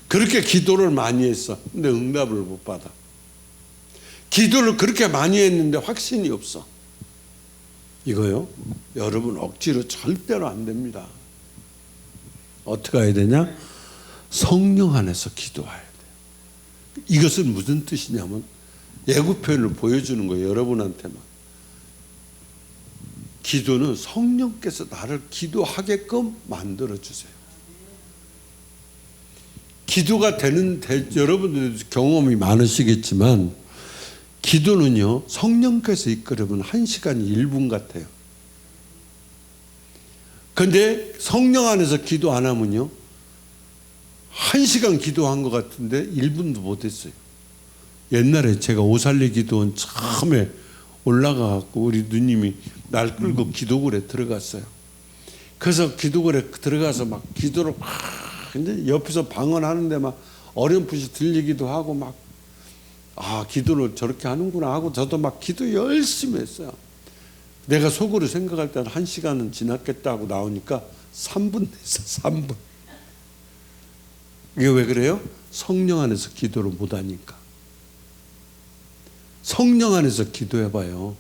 S1: 그렇게 기도를 많이 했어. 근데 응답을 못 받아. 기도를 그렇게 많이 했는데 확신이 없어. 이거요, 여러분 억지로 절대로 안 됩니다. 어떻게 해야 되냐? 성령 안에서 기도해야 돼. 이것은 무슨 뜻이냐면 예고편을 보여주는 거예요. 여러분한테만. 기도는 성령께서 나를 기도하게끔 만들어주세요. 기도가 되는 여러분들도 경험이 많으시겠지만 기도는요 성령께서 이끌으면 1시간이 1분 같아요. 그런데 성령 안에서 기도 안 하면요 1시간 기도한 것 같은데 1분도 못했어요. 옛날에 제가 오살리 기도원 처음에 올라가갖고 우리 누님이 날 끌고 기도굴에 들어갔어요. 그래서 기도굴에 들어가서 막 기도를 막 근데 옆에서 방언하는데 막 어렴풋이 들리기도 하고 막 기도를 저렇게 하는구나 하고 저도 막 기도 열심히 했어요. 내가 속으로 생각할 때는 1시간은 지났겠다 하고 나오니까 3분 됐어. 3분. 이게 왜 그래요? 성령 안에서 기도를 못하니까. 성령 안에서 기도해봐요.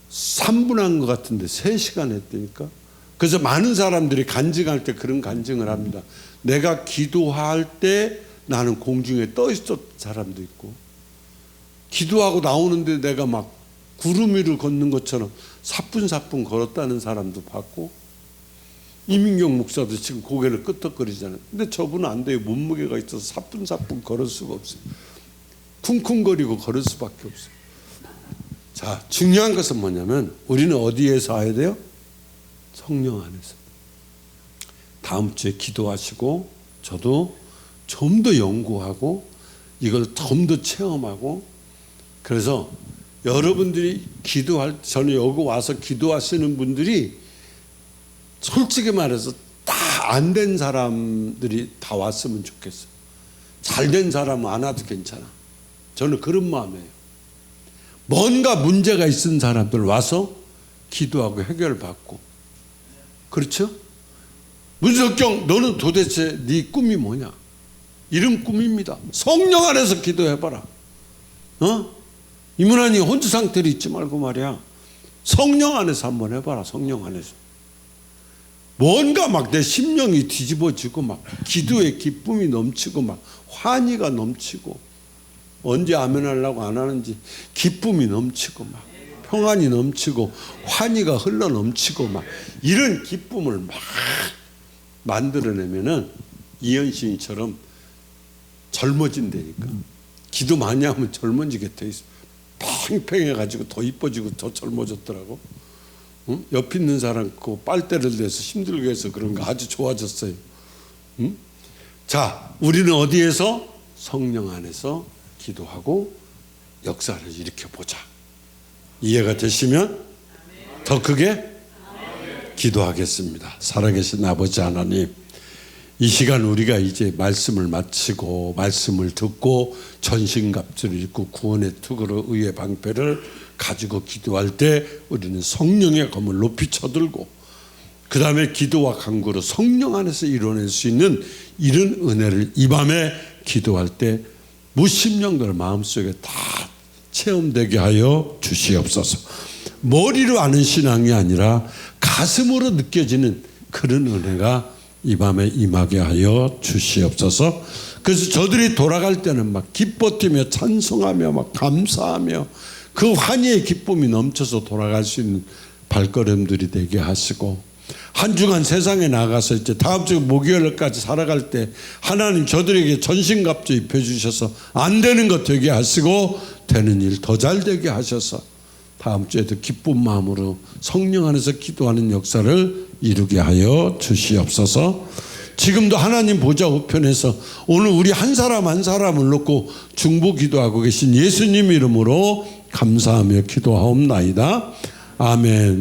S1: 3분 한 것 같은데 3시간 했다니까. 그래서 많은 사람들이 간증할 때 그런 간증을 합니다. 내가 기도할 때 나는 공중에 떠 있었던 사람도 있고 기도하고 나오는데 내가 막 구름 위를 걷는 것처럼 사뿐사뿐 걸었다는 사람도 봤고 이민경 목사도 지금 고개를 끄덕거리잖아요. 근데 저분은 안 돼요. 몸무게가 있어서 사뿐사뿐 걸을 수가 없어요. 쿵쿵거리고 걸을 수밖에 없어요. 자, 중요한 것은 뭐냐면 우리는 어디에서 해야 돼요? 성령 안에서. 다음 주에 기도하시고 저도 좀 더 연구하고 이걸 좀 더 체험하고 그래서 여러분들이 저는 여기 와서 기도하시는 분들이 솔직히 말해서 다 안 된 사람들이 다 왔으면 좋겠어요. 잘 된 사람은 안 와도 괜찮아. 저는 그런 마음이에요. 뭔가 문제가 있는 사람들 와서 기도하고 해결받고. 그렇죠? 문석경 너는 도대체 네 꿈이 뭐냐? 이런 꿈입니다. 성령 안에서 기도해봐라. 이문환이 혼자 상태로 있지 말고 말이야. 성령 안에서 한번 해봐라. 성령 안에서. 뭔가 막 내 심령이 뒤집어지고 막 기도의 기쁨이 넘치고 막 환희가 넘치고 언제 아멘하려고 안 하는지 기쁨이 넘치고 막 평안이 넘치고 환희가 흘러 넘치고 막 이런 기쁨을 막 만들어내면은 이현신이처럼 젊어진다니까. 기도 많이 하면 젊어지게 돼 있어. 팽팽해가지고 더 이뻐지고 더 젊어졌더라고. 응? 옆 있는 사람 그 빨대를 대서 힘들게 해서 그런 거 아주 좋아졌어요. 응? 자, 우리는 어디에서? 성령 안에서 기도하고 역사를 일으켜보자. 이해가 되시면 더 크게 기도하겠습니다. 살아계신 아버지 하나님, 이 시간 우리가 이제 말씀을 마치고 말씀을 듣고 전신갑주를 입고 구원의 투구로 의의 방패를 가지고 기도할 때 우리는 성령의 검을 높이 쳐들고 그 다음에 기도와 간구로 성령 안에서 이뤄낼 수 있는 이런 은혜를 이 밤에 기도할 때 무심령들 마음속에 다 체험되게 하여 주시옵소서. 머리로 아는 신앙이 아니라 가슴으로 느껴지는 그런 은혜가 이 밤에 임하게 하여 주시옵소서. 그래서 저들이 돌아갈 때는 막 기뻐 뛰며 찬송하며 막 감사하며 그 환희의 기쁨이 넘쳐서 돌아갈 수 있는 발걸음들이 되게 하시고, 한 주간 세상에 나가서 이제 다음 주 목요일까지 살아갈 때 하나님 저들에게 전신갑주 입혀주셔서 안 되는 것 되게 하시고 되는 일 더 잘 되게 하셔서 다음 주에도 기쁜 마음으로 성령 안에서 기도하는 역사를 이루게 하여 주시옵소서. 지금도 하나님 보좌 우편에서 오늘 우리 한 사람 한 사람을 놓고 중보 기도하고 계신 예수님 이름으로 감사하며 기도하옵나이다. 아멘.